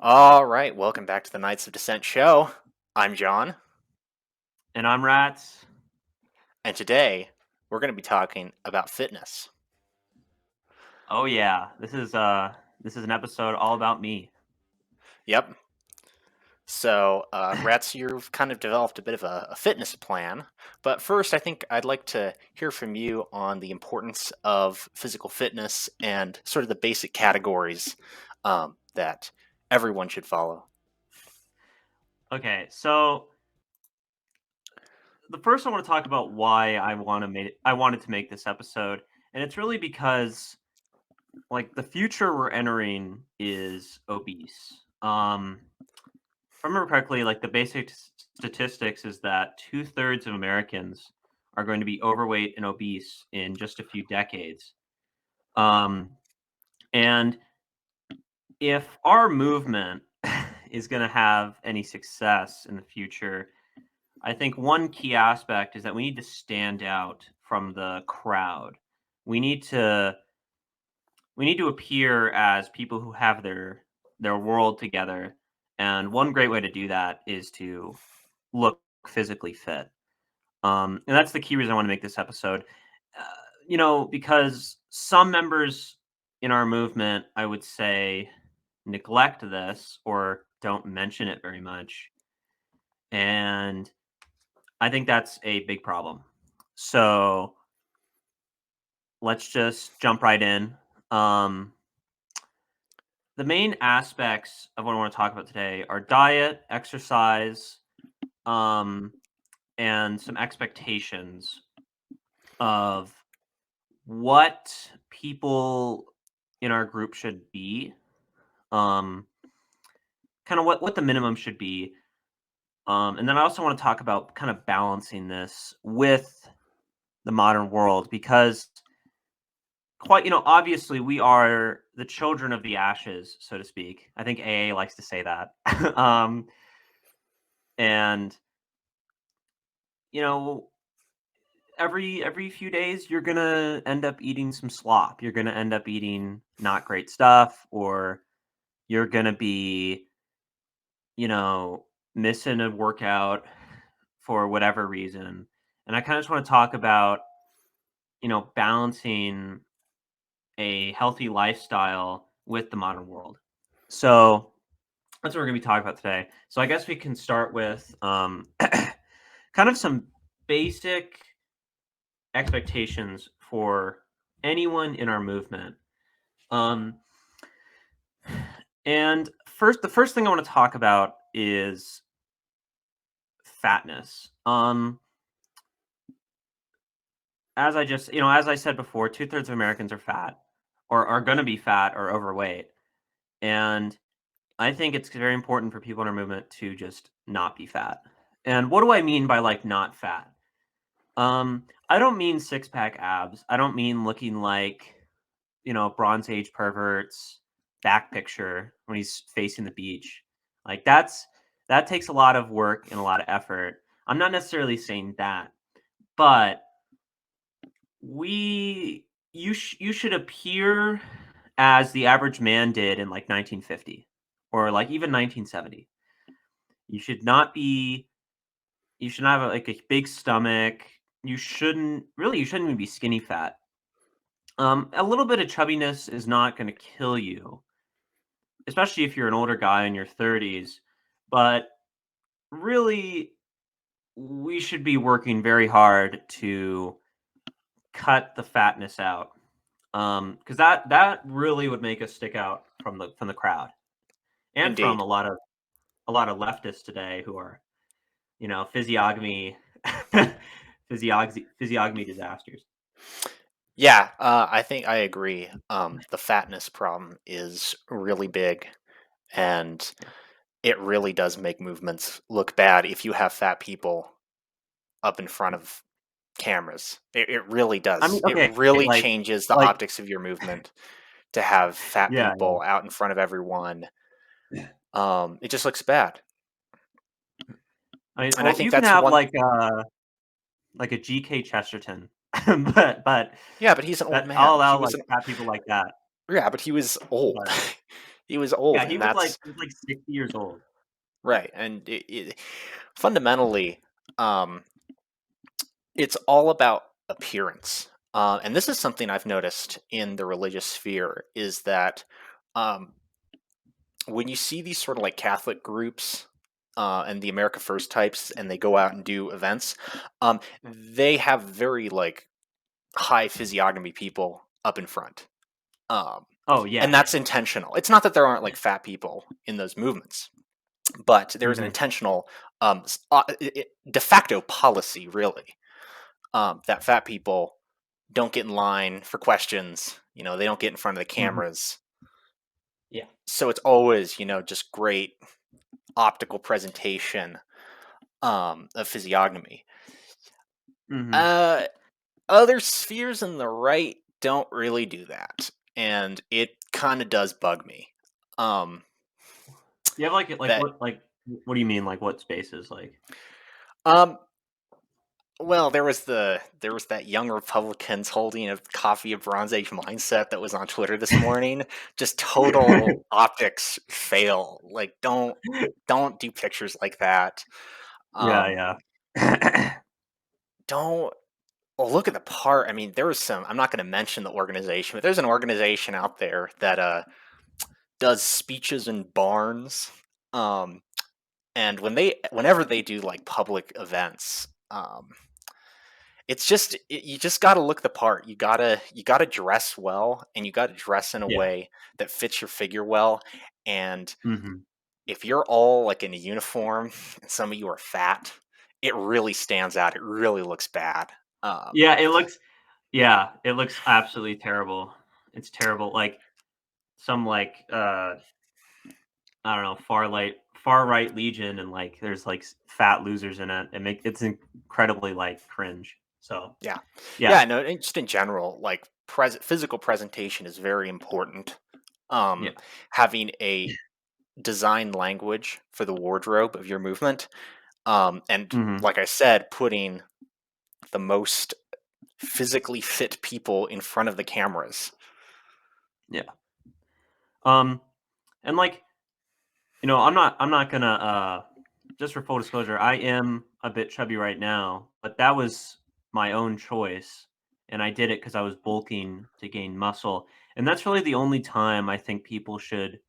All right, welcome back to the Knights of Descent show. I'm John, And I'm R.A.T.S. and today we're going to be talking about fitness. Oh yeah, this is an episode all about me. Yep. So, Rats, you've kind of developed a bit of a fitness plan, but first, I think I'd like to hear from you on the importance of physical fitness and sort of the basic categories that everyone should follow. Okay, so the first I want to talk about why I wanted to make this episode, and it's really because like the future we're entering is obese. If I remember correctly, like the basic statistics is that 2/3 of Americans are going to be overweight and obese in just a few decades. Um, and if our movement is going to have any success in the future, I think one key aspect is that we need to stand out from the crowd. We need to we need to appear as people who have their world together. And one great way to do that is to look physically fit. And that's the key reason I want to make this episode. Uh, because some members in our movement, I would say, neglect this or don't mention it very much. And I think that's a big problem. So let's just jump right in. Um, the main aspects of what I want to talk about today are diet, exercise, um, and some expectations of what people in our group should be, um, kind of what the minimum should be. And then I also want to talk about kind of balancing this with the modern world because obviously we are the children of the ashes, so to speak. I think AA likes to say that. um, and you know, every few days you're gonna end up eating some slop. You're gonna end up eating not great stuff, or you're gonna be, you know, missing a workout for whatever reason. And I kind of just want to talk about, balancing a healthy lifestyle with the modern world. So that's what we're going to be talking about today. So I guess we can start with kind of some basic expectations for anyone in our movement. Um, and the first thing I want to talk about is fatness. As I said before, 2/3 of Americans are fat, or are going to be fat or overweight, and I think it's very important for people in our movement to just not be fat. And what do I mean by like not fat? I don't mean six pack abs. I don't mean looking like, Bronze Age perverts back picture when he's facing the beach. Like that takes a lot of work and a lot of effort. I'm not necessarily saying that, but you should appear as the average man did in like 1950 or like even 1970. You should not be you should not have like a big stomach. You shouldn't even be skinny fat. A little bit of chubbiness is not going to kill you, especially if you're an older guy in your 30s. But really, we should be working very hard to cut the fatness out, because that really would make us stick out from the crowd and from Indeed. a lot of leftists today who are, physiognomy physiognomy disasters. Yeah, I think I agree. The fatness problem is really big, and Yeah. it really does make movements look bad if you have fat people up in front of cameras. It really I mean, does. It okay, really like changes the like optics of your movement to have fat yeah, people out in front of everyone. It just looks bad, I mean, and I well, think you can that's have one. like a GK Chesterton, but Yeah, but he's an old that I'll man. He allow was like an fat people like that. Yeah, but he was old. But He was old, Yeah, and that's he was like 60 years old. right. And fundamentally, um, it's all about appearance. And this is something I've noticed in the religious sphere is that um, when you see these sort of like Catholic groups and the America First types, and they go out and do events, they have very like high physiognomy people up in front. Um, Oh yeah, and yeah. that's intentional. It's not that there aren't like fat people in those movements, but there is an Hmm. intentional de facto policy, really, that fat people don't get in line for questions. They don't get in front of the Hmm. cameras. Yeah. So it's always, just great optical presentation of physiognomy. Hmm. Uh, Other spheres in the right don't really do that, and it kind of does bug me. Um, You have that what do you mean like what spaces like? um, Well, there was that young Republicans holding a copy of Bronze Age Mindset that was on Twitter this morning. Just total optics fail. Like don't do pictures like that. Um Yeah, yeah. don't well look at the part. I mean, there was some I'm not gonna mention the organization, but there's an organization out there that does speeches in barns. Um and whenever they do like public events, it's just you just got to look the part. You got to dress well, and you got to dress in a Yeah. way that fits your figure well. And Hmm. if you're all like in a uniform and some of you are fat, it really stands out. It really looks bad. Um, Yeah, it looks absolutely terrible. It's terrible. Like some I don't know, far right legion and like there's like fat losers in it. It's incredibly like cringe. So, yeah, yeah. yeah. No, and just in general, like physical presentation is very important. Yeah. Um, Having a design language for the wardrobe of your movement, and Mhm. like I said, putting the most physically fit people in front of the cameras. Yeah. Um and like, I'm not gonna just for full disclosure, I am a bit chubby right now, but that was my own choice and I did it cuz I was bulking to gain muscle. And that's really the only time I think people should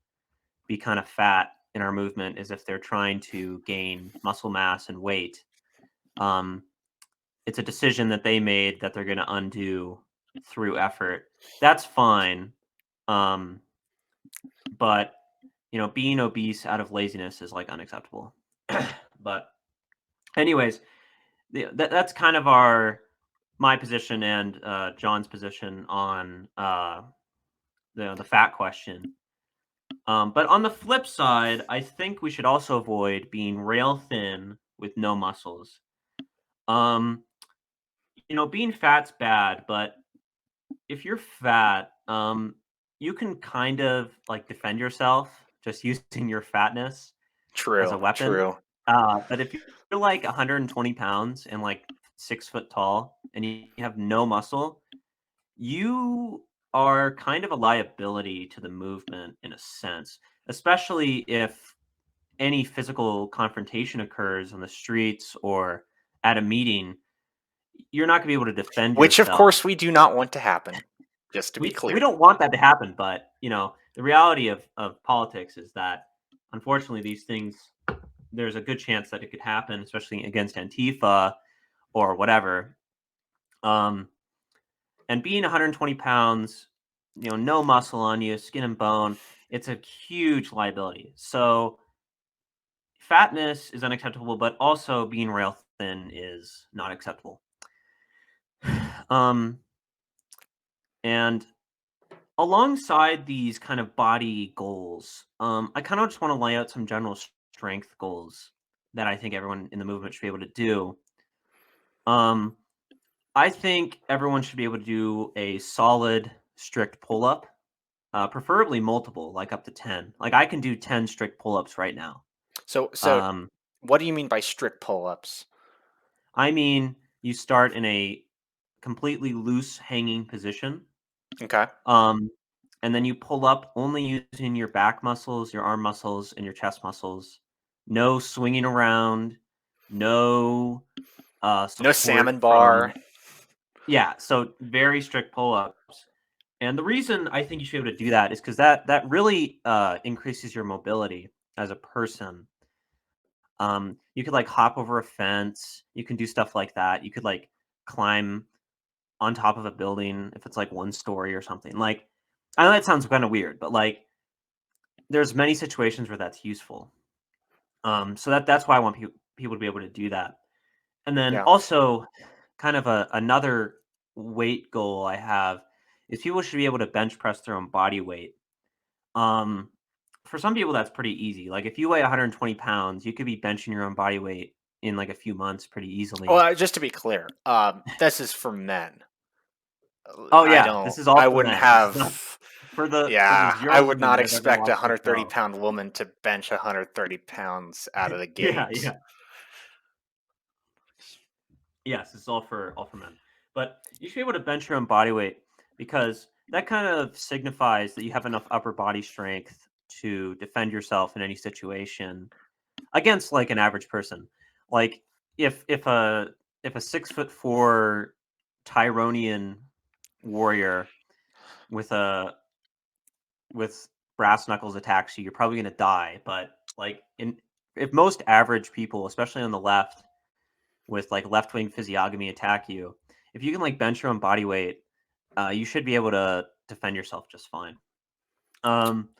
be kind of fat in our movement is if they're trying to gain muscle mass and weight. Um it's a decision that they made that they're going to undo through effort. That's fine. Um but being obese out of laziness is like unacceptable. But anyways, that's kind of my position and John's position on the fat question. But on the flip side, I think we should also avoid being rail thin with no muscles. Um, being fat's bad, but if you're fat, you can kind of like defend yourself just using your fatness as a True, weapon. true. But if you're like 120 pounds and like 6 foot tall and you have no muscle, you are kind of a liability to the movement in a sense, especially if any physical confrontation occurs on the streets or at a meeting. You're not going to be able to defend Which, of yourself. course, we do not want to happen. Just to be We clear. don't want that to happen, but the reality of politics is that unfortunately these things there's a good chance that it could happen, especially against Antifa or whatever. Um, and being 120 pounds, no muscle on you, skin and bone, it's a huge liability. So fatness is unacceptable, but also being rail thin is not acceptable. Um, and alongside these kind of body goals, I kind of just want to lay out some general strength goals that I think everyone in the movement should be able to do. Um, I think everyone should be able to do a solid, strict pull up, preferably multiple, like up to 10. Like I can do 10 strict pull ups right now. So, Um, what do you mean by strict pull-ups? I mean, you start in a completely loose hanging position. Okay. Um, and then you pull up only using your back muscles, your arm muscles, and your chest muscles. No swinging around, no No support salmon from. bar. Yeah, so very strict pull-ups. And the reason I think you should be able to do that is because that really increases your mobility as a person. You could like hop over a fence. You can do stuff like that. You could like climb on top of a building if it's like one story or something. Like, I know that sounds kind of weird, but like there's many situations where that's useful. So that's why I want people to be able to do that. And then Yeah. also, kind of another weight goal I have is people should be able to bench press their own body weight. Um, for some people, that's pretty easy. Like if you weigh 120 pounds, you could be benching your own body weight in like a few months pretty easily. Well, just to be clear, this is for men. Oh I yeah, don't. this is all I for wouldn't men. This is not have. for the Yeah, I zeros would in not there. They're gonna expect a watch this 130 show. pound woman to bench 130 pounds out of the Yeah, gate. yeah. Yes, it's all for men. But you should be able to bench your own body weight because that kind of signifies that you have enough upper body strength to defend yourself in any situation against like an average person. Like if a 6'4" Tyronian warrior with a with brass knuckles attacks you, you're probably gonna die. But like in if most average people, especially on the left, with like left wing physiognomy attack you, if you can like bench your own body weight, you should be able to defend yourself just fine. Um,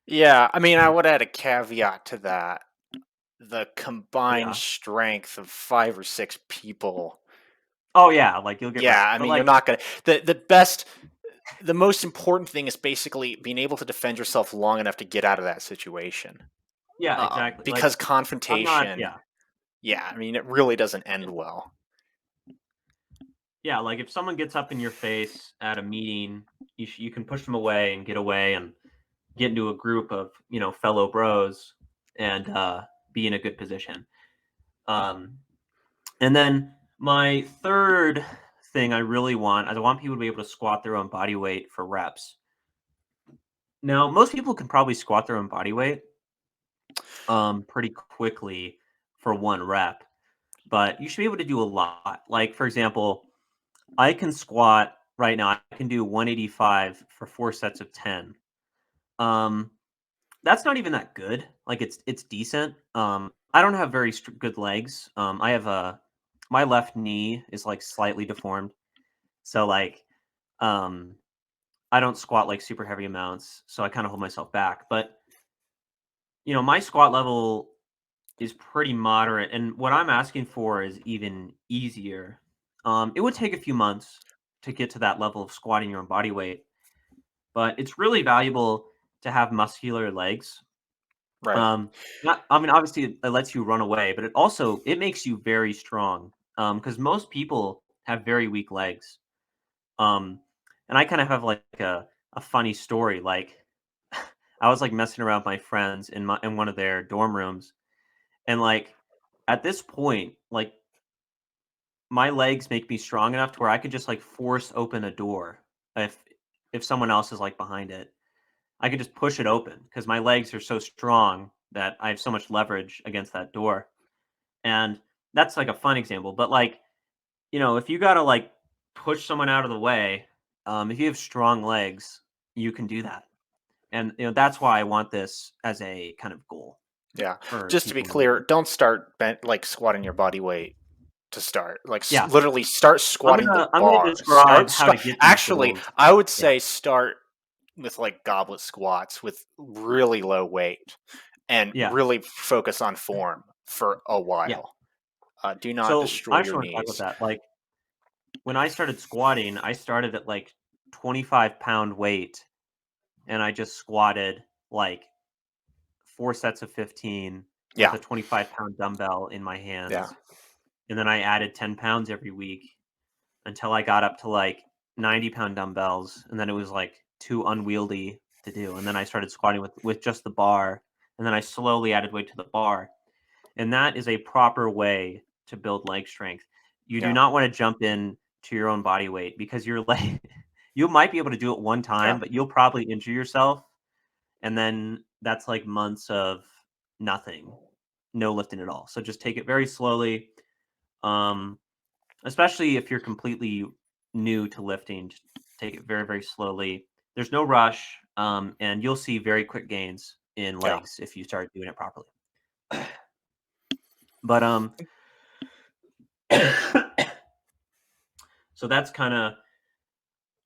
Yeah, I mean, I would add a caveat to that. The combined yeah. strength of 5 or 6 people. Oh yeah, like you'll get Yeah, wrecked. I But mean, you're like, not gonna. The most important thing is basically being able to defend yourself long enough to get out of that situation. yeah, exactly. Like Because I'm not. confrontation, Yeah, yeah, I mean, it really doesn't end well. yeah. Like if someone gets up in your face at a meeting, you can push them away and get away and get into a group of fellow bros and be in a good position. Um, And then my third thing I really want is I want people to be able to squat their own body weight for reps. Now, most people can probably squat their own body weight pretty quickly for one rep, but you should be able to do a lot. Like for example, I can squat right now. I can do 185 for 4 sets of 10. Um, that's not even that good. Like it's decent. I don't have very good legs. I have a my left knee is like slightly deformed. So like um I don't squat like super heavy amounts, so I kind of hold myself back. But my squat level is pretty moderate, and what I'm asking for is even easier. It would take a few months to get to that level of squatting your own body weight, but it's really valuable to have muscular legs. Right. Um, not, I mean, obviously, it lets you run away, but it makes you very strong. Because most people have very weak legs. Um, and I kind of have like a funny story. Like, I was like messing around with my friends in one of their dorm rooms, and like at this point, like my legs make me strong enough to where I could just like force open a door if someone else is like behind it. I could just push it open because my legs are so strong that I have so much leverage against that door. And that's like a fun example. But like, if you gotta like push someone out of the way, if you have strong legs, you can do that. And that's why I want this as a kind of goal Yeah. for Just to be people in the clear, gym. don't start like squatting your body weight to start. Like Yeah, literally start squatting the I'm gonna bar. describe how to get these Actually, goals. I would Yeah, say start with like goblet squats with really low weight and yeah, really focus on form for a yeah. while. Do not So destroy I your actually want to talk about knees. that. Like when I started squatting, I started at like 25-pound weight, and I just squatted like 4 sets of 15 with Yeah. a 25-pound dumbbell in my Yeah. hands. And then I added 10 pounds every week until I got up to like 90-pound dumbbells. And then it was like too unwieldy to do. And then I started squatting with just the bar. And then I slowly added weight to the bar. And that is a proper way to build leg strength. You do Yeah. not want to jump in to your own body weight because your leg You might be able to do it one Yeah. time, but you'll probably injure yourself, and then that's like months of nothing, no lifting at all. So just take it very slowly. Um, Especially if you're completely new to lifting, just take it very, very slowly. There's no rush, and you'll see very quick gains in Yeah. legs if you start doing it properly. But so that's kind of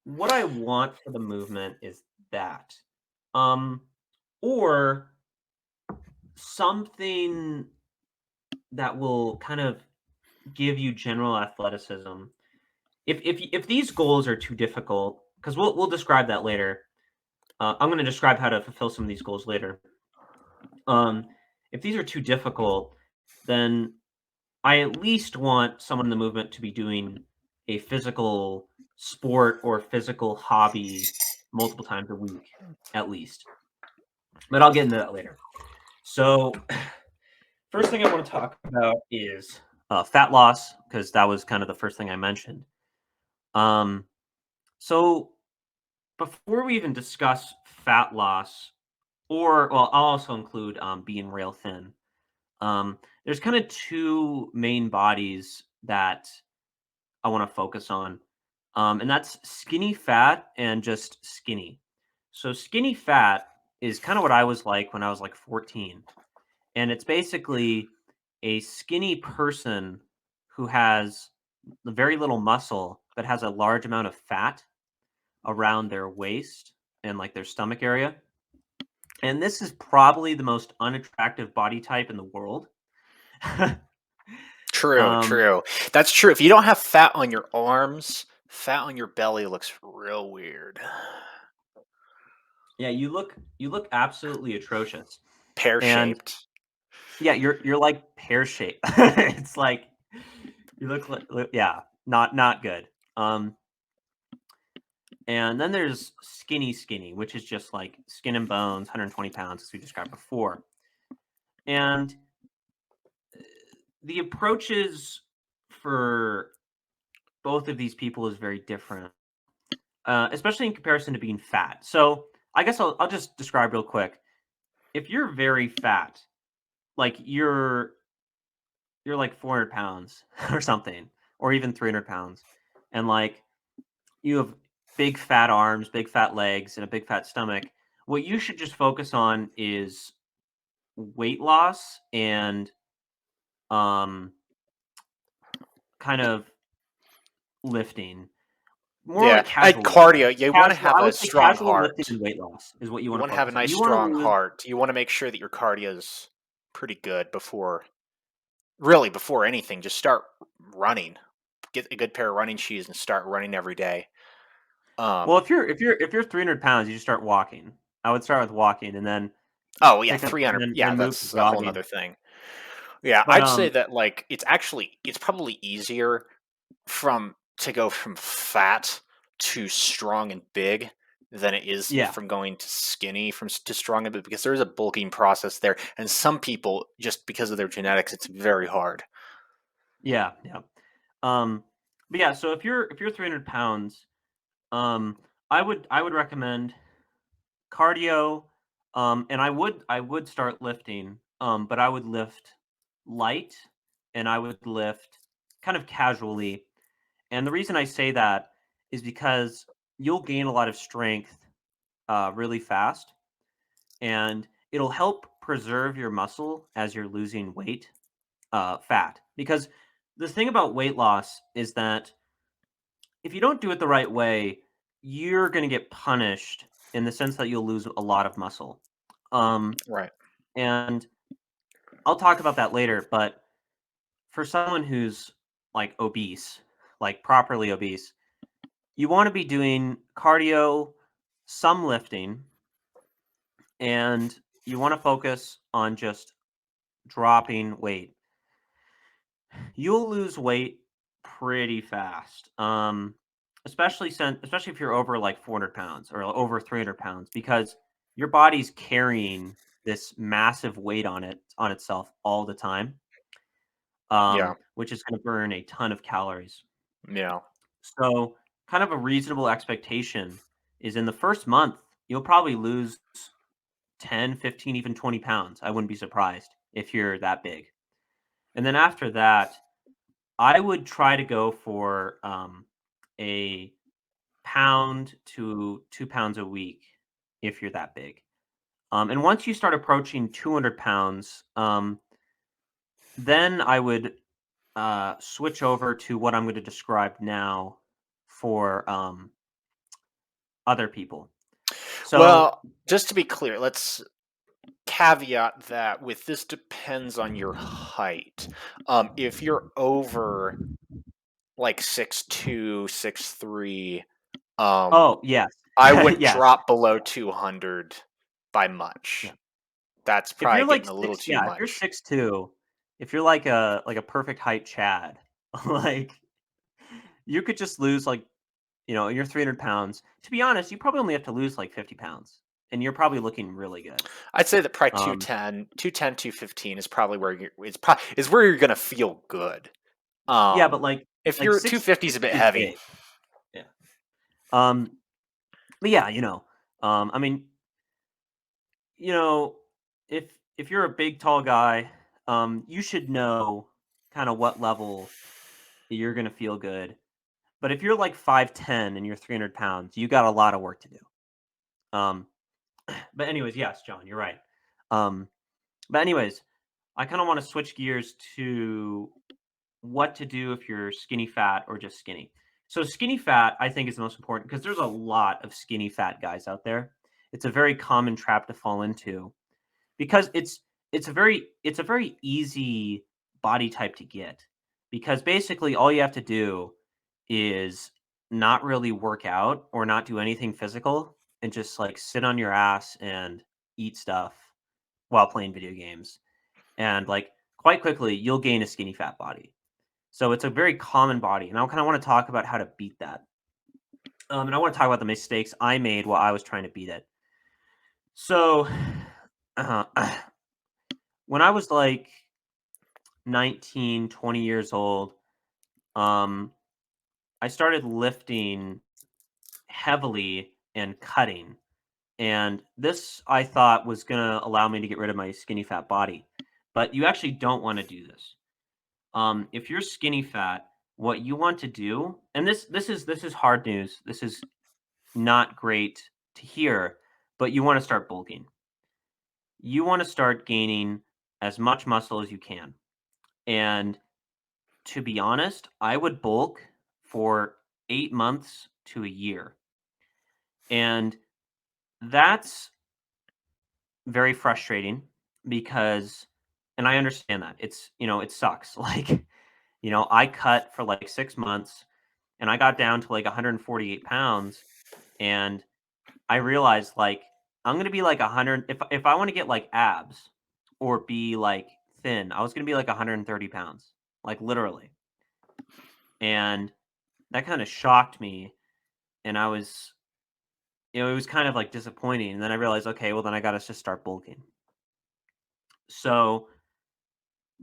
what I want for the movement is that, um, or something that will kind of give you general athleticism. If these goals are too difficult, because we'll describe that later. I'm going to describe how to fulfill some of these goals later. Um, if these are too difficult, then I at least want someone in the movement to be doing a physical sport or physical hobby multiple times a week, at least. But I'll get into that later. So, first thing I want to talk about is fat loss, because that was kind of the first thing I mentioned. Um, so, before we even discuss fat loss, or well, I'll also include being rail thin. There's kind of two main bodies that I want to focus on, and that's skinny fat and just skinny. So skinny fat is kind of what I was like when I was like 14, and it's basically a skinny person who has very little muscle but has a large amount of fat around their waist and like their stomach area. And this is probably the most unattractive body type in the world. True, um, true. That's true. If you don't have fat on your arms, fat on your belly looks real weird. yeah, you look absolutely atrocious. Pear And shaped. yeah, you're like pear shaped. It's like you look like yeah, not good. And then there's skinny, which is just like skin and bones, 120 pounds, as we described before. And the approaches for both of these people is very different, especially in comparison to being fat. So I guess I'll just describe real quick. If you're very fat, like you're like 400 pounds or something, or even 300 pounds, and like you have big fat arms, big fat legs, and a big fat stomach, what you should just focus on is weight loss and um kind of lifting. More Yeah, like and casual lifting. cardio. You want to Casual, have I a would say strong casual lifting heart. and weight loss is what you You want want to to have a focus on. nice You want to strong lose. heart. You want to make sure that your cardio is pretty good before, really before anything. Just start running. Get a good pair of running shoes and start running every day. Well, Um, if you're 300 pounds, you just start walking. I would start with walking and then oh yeah, pick up and 300. then Yeah, move to that's a whole jogging. nother thing. Yeah, But I'd say that like it's probably easier from to go from fat to strong and big than it is yeah, from going to skinny to strong and big because there is a bulking process there, and some people just because of their genetics, it's very hard. yeah. Um, but yeah, so if you're 300 pounds, um, I would recommend cardio, and I would start lifting, but I would lift light and I would lift kind of casually. And the reason I say that is because you'll gain a lot of strength really fast, and it'll help preserve your muscle as you're losing weight, fat. Because the thing about weight loss is that if you don't do it the right way, you're going to get punished in the sense that you'll lose a lot of muscle. Um, Right. and I'll talk about that later. But for someone who's like obese, like properly obese, you want to be doing cardio, some lifting, and you want to focus on just dropping weight. You'll lose weight pretty fast. Especially if you're over like 400 pounds or over 300 pounds, because your body's carrying this massive weight on itself all the time, Yeah. which is going to burn a ton of calories. Yeah. So kind of a reasonable expectation is in the first month, you'll probably lose 10, 15, even 20 pounds. I wouldn't be surprised if you're that big. And then after that, I would try to go for a pound to 2 pounds a week if you're that big. And once you start approaching 200 pounds, then I would switch over to what I'm going to describe now for other people. So, Well, just to be clear, let's caveat that with this depends on your height. If you're over like 6'2", 6'3", um, oh yes, I wouldn't yes, drop below 200 by much. yeah. That's If probably you're like getting a little six, too yeah, if you're much. 6'2", if you're like a perfect height Chad, like you could just lose like you're 300 pounds. To be honest, you probably only have to lose like 50 pounds, and you're probably looking really good. I'd say that probably Um, 215 is probably where is where you're gonna feel good. yeah, but If like you're 250 is a 6 bit is heavy. big. Yeah. Um, but yeah, I mean, you know, if you're a big tall guy, you should know kind of what level you're gonna feel good. But if you're like 5'10" and you're 300 pounds, you got a lot of work to do. Um, but anyways, yes, John, you're right. Um, but anyways, I kind of want to switch gears to what to do if you're skinny fat or just skinny. So skinny fat, I think, is the most important because there's a lot of skinny fat guys out there. It's a very common trap to fall into because it's a very easy body type to get because basically all you have to do is not really work out or not do anything physical and just like sit on your ass and eat stuff while playing video games and like quite quickly you'll gain a skinny fat body. So it's a very common body, and I kind of want to talk about how to beat that. And I want to talk about the mistakes I made while I was trying to beat it. So, uh, when I was like 19, 20 years old, um, I started lifting heavily and cutting. And this I thought was going to allow me to get rid of my skinny fat body. But you actually don't want to do this. If you're skinny fat, what you want to do, and this is hard news. This is not great to hear, but you want to start bulking. You want to start gaining as much muscle as you can. And to be honest, I would bulk for 8 months to a year. And that's very frustrating because, and I understand that it sucks. Like, I cut for like 6 months and I got down to like 148 pounds. And I realized like I'm gonna be like 100 if I want to get like abs or be like thin, I was gonna be like 130 pounds, like literally. And that kind of shocked me, and I was, it was kind of like disappointing. And then I realized, okay, well then I gotta just start bulking. So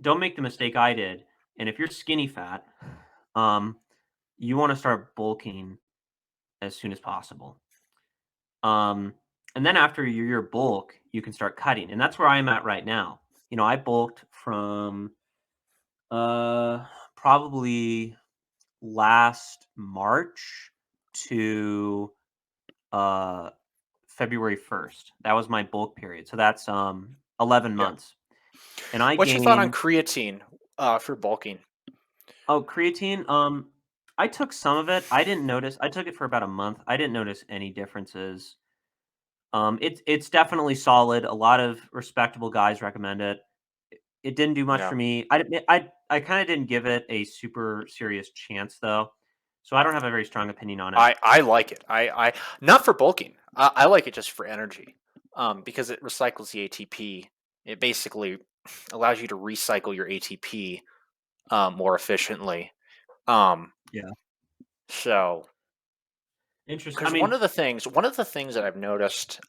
don't make the mistake I did. And if you're skinny fat, um, you want to start bulking as soon as possible. Um, and then after your bulk, you can start cutting, and that's where I'm at right now. I bulked from probably last March to uh February 1st. That was my bulk period. So that's 11 Yeah. months. And I What's your thought on gained creatine for bulking? oh, creatine. I took some of it. I didn't notice. I took it for about a month. I didn't notice any differences. It's definitely solid. A lot of respectable guys recommend it. It didn't do much Yeah. for me. I kind of didn't give it a super serious chance though, so I don't have a very strong opinion on it. I like it. I not for bulking. I like it just for energy, because it recycles the ATP. It basically allows you to recycle your ATP more efficiently. Um, Yeah, so interesting. I because mean, one of the things that I've noticed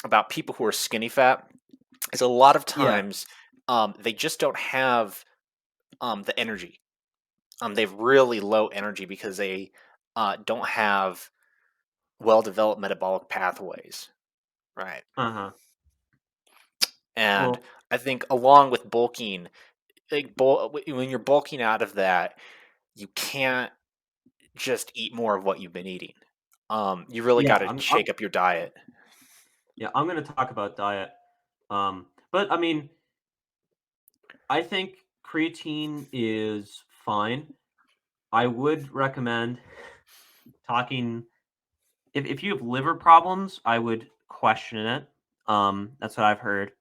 about people who are skinny fat is a lot of yeah, times they just don't have the energy. They have really low energy because they don't have well-developed metabolic pathways, right? Uh-huh. And Well, I think along with bulking, like when you're bulking out of that, you can't just eat more of what you've been eating. You really yeah, got to shake up your diet. I'm going to talk about diet. But I mean, I think creatine is fine. I would recommend talking if you have liver problems, I would question it. That's what I've heard.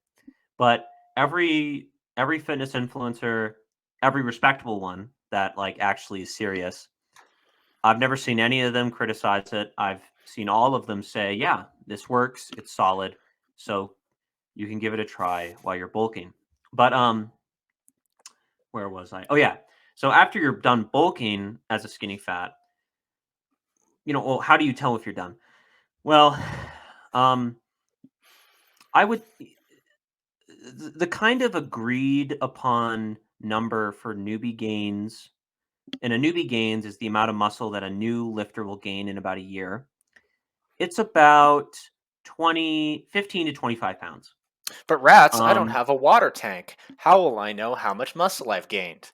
But every fitness influencer, every respectable one that like actually is serious, I've never seen any of them criticize it. I've seen all of them say, "Yeah, this works. It's solid." So you can give it a try while you're bulking. But where was I? Oh yeah. So after you're done bulking as a skinny fat, well, how do you tell if you're done? Well, um, I would the kind of agreed upon number for newbie gains, and a newbie gains is the amount of muscle that a new lifter will gain in about a year. It's about 15 to 25 pounds. But rats, I don't Um, have a water tank. How will I know how much muscle I've gained?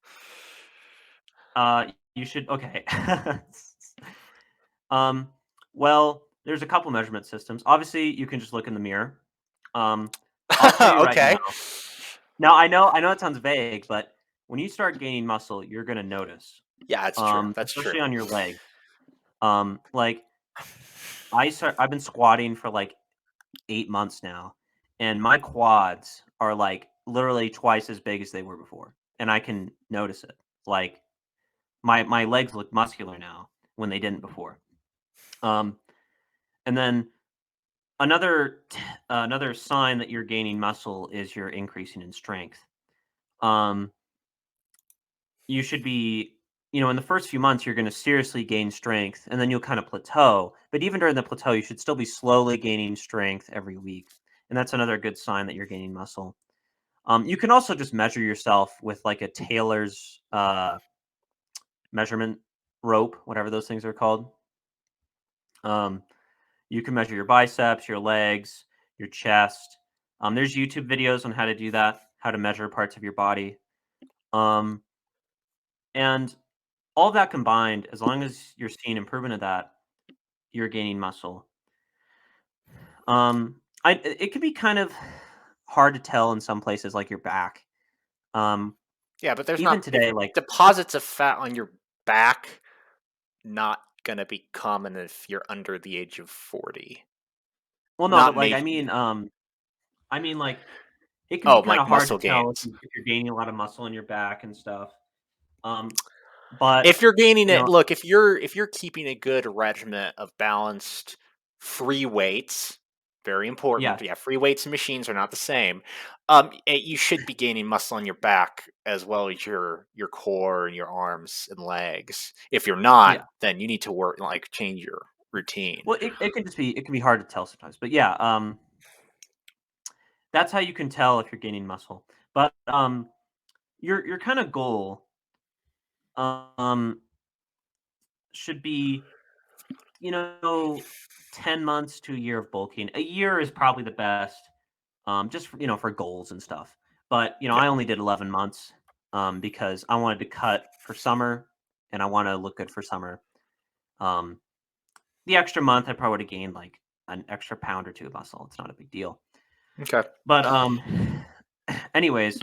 you should okay. um, well, there's a couple measurement systems. Obviously, you can just look in the mirror. Um, I'll show you right Okay. now. Now, I know it sounds vague, but when you start gaining muscle, you're gonna notice, Yeah, it's true. That's true. especially on your legs. Like I've been squatting for like 8 months now, and my quads are like literally twice as big as they were before, and I can notice it. Like my legs look muscular now when they didn't before. Um, and then another sign that you're gaining muscle is you're increasing in strength. Um, you should be, in the first few months, you're going to seriously gain strength, and then you'll kind of plateau. But even during the plateau, you should still be slowly gaining strength every week, and that's another good sign that you're gaining muscle. You can also just measure yourself with like a Taylor's measurement rope, whatever those things are called. Um, you can measure your biceps, your legs, your chest. There's YouTube videos on how to do that, how to measure parts of your body. Um, and all that combined, as long as you're seeing improvement of that, you're gaining muscle. It can be kind of hard to tell in some places, like your back. Um, Yeah, but there's even not if today, like, deposits of fat on your back not gonna be common if you're under the age of 40. well, no, Not but like, making like, it can be oh, kind like of hard to muscle tell if, gains. if you're gaining a lot of muscle in your back and stuff. Um, but If you're gaining you it, know, look, if you're keeping a good regimen of balanced free weights, very important. yeah, Yeah, free weights and machines are not the same. You should be gaining muscle on your back as well as your core and your arms and legs. If you're not, yeah. then you need to work like change your routine. Well, it can be hard to tell sometimes, but yeah, that's how you can tell if you're gaining muscle. But your kind of goal um should be, you know, 10 months to a year of bulking. A year is probably the best, just for goals and stuff. But Yeah. I only did 11 months, because I wanted to cut for summer, and I want to look good for summer. Um, the extra month, I probably would have gained like an extra pound or two of muscle. It's not a big deal. Okay. But anyways,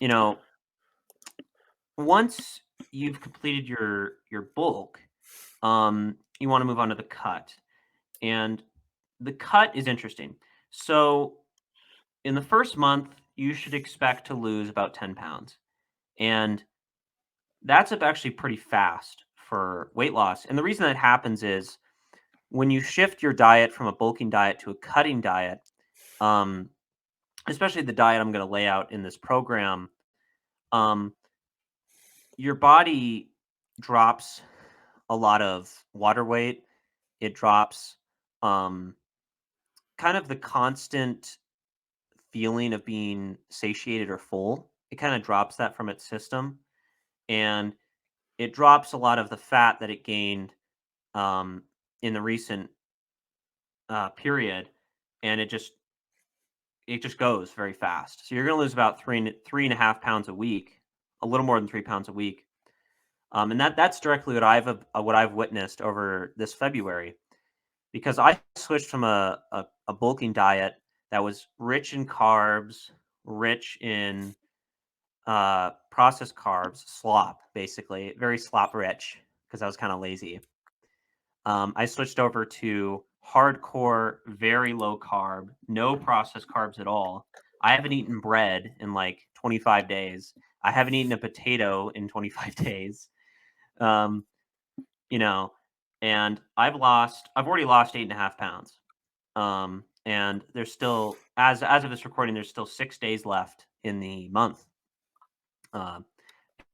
you know, once you've completed your bulk, you want to move on to the cut. And the cut is interesting. So in the first month, you should expect to lose about 10 pounds. And that's actually pretty fast for weight loss. And the reason that happens is when you shift your diet from a bulking diet to a cutting diet, um, especially the diet I'm going to lay out in this program, um, your body drops a lot of water weight. It drops um, kind of the constant feeling of being satiated or full. It kind of drops that from its system. and it drops a lot of the fat that it gained um, in the recent period, and it just goes very fast. So you're going to lose about 3.5 pounds a week, a little more than 3 pounds a week, and that's directly what I've witnessed over this February, because I switched from a bulking diet that was rich in carbs, rich in processed carbs, slop, basically, very slop rich, because I was kind of lazy. I switched over to hardcore, very low carb, no processed carbs at all. I haven't eaten bread in like 25 days. I haven't eaten a potato in 25 days. Um, you know, and I've already lost 8.5 pounds. And there's still, as of this recording, there's still 6 days left in the month. Um,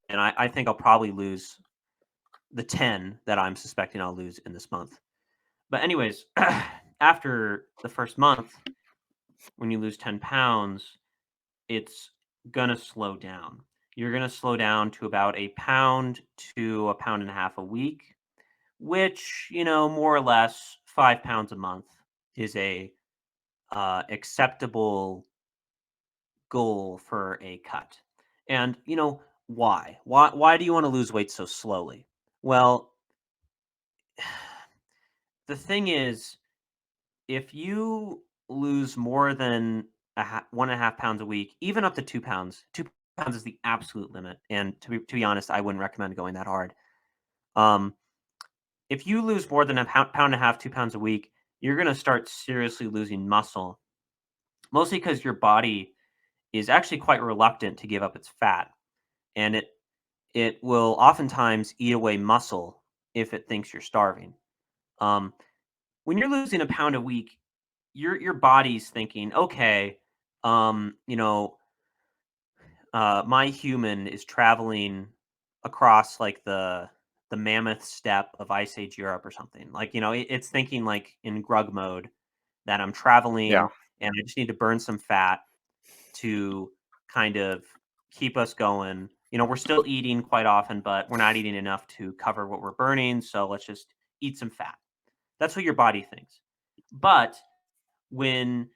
and I think I'll probably lose the 10 that I'm suspecting I'll lose in this month. But anyways, after the first month, when you lose 10 pounds, it's gonna slow down. You're gonna slow down to about a pound to a pound and a half a week, which, more or less 5 pounds a month is a acceptable goal for a cut. And why? Why do you want to lose weight so slowly? Well, the thing is, if you lose more than 1.5 pounds a week, even up to 2 pounds, 2 pounds is the absolute limit. And to be honest, I wouldn't recommend going that hard. Um, if you lose more than a pound and a half, 2 pounds a week, you're going to start seriously losing muscle, mostly because your body is actually quite reluctant to give up its fat, and it will oftentimes eat away muscle if it thinks you're starving. Um, when you're losing a pound a week, your body's thinking, okay, um, you know, my human is traveling across like the mammoth steppe of Ice Age Europe or something. Like, it's thinking like in grug mode that I'm Yeah. traveling and I just need to burn some fat to kind of keep us going. We're still eating quite often, but we're not eating enough to cover what we're burning. So let's just eat some fat. That's what your body thinks. But when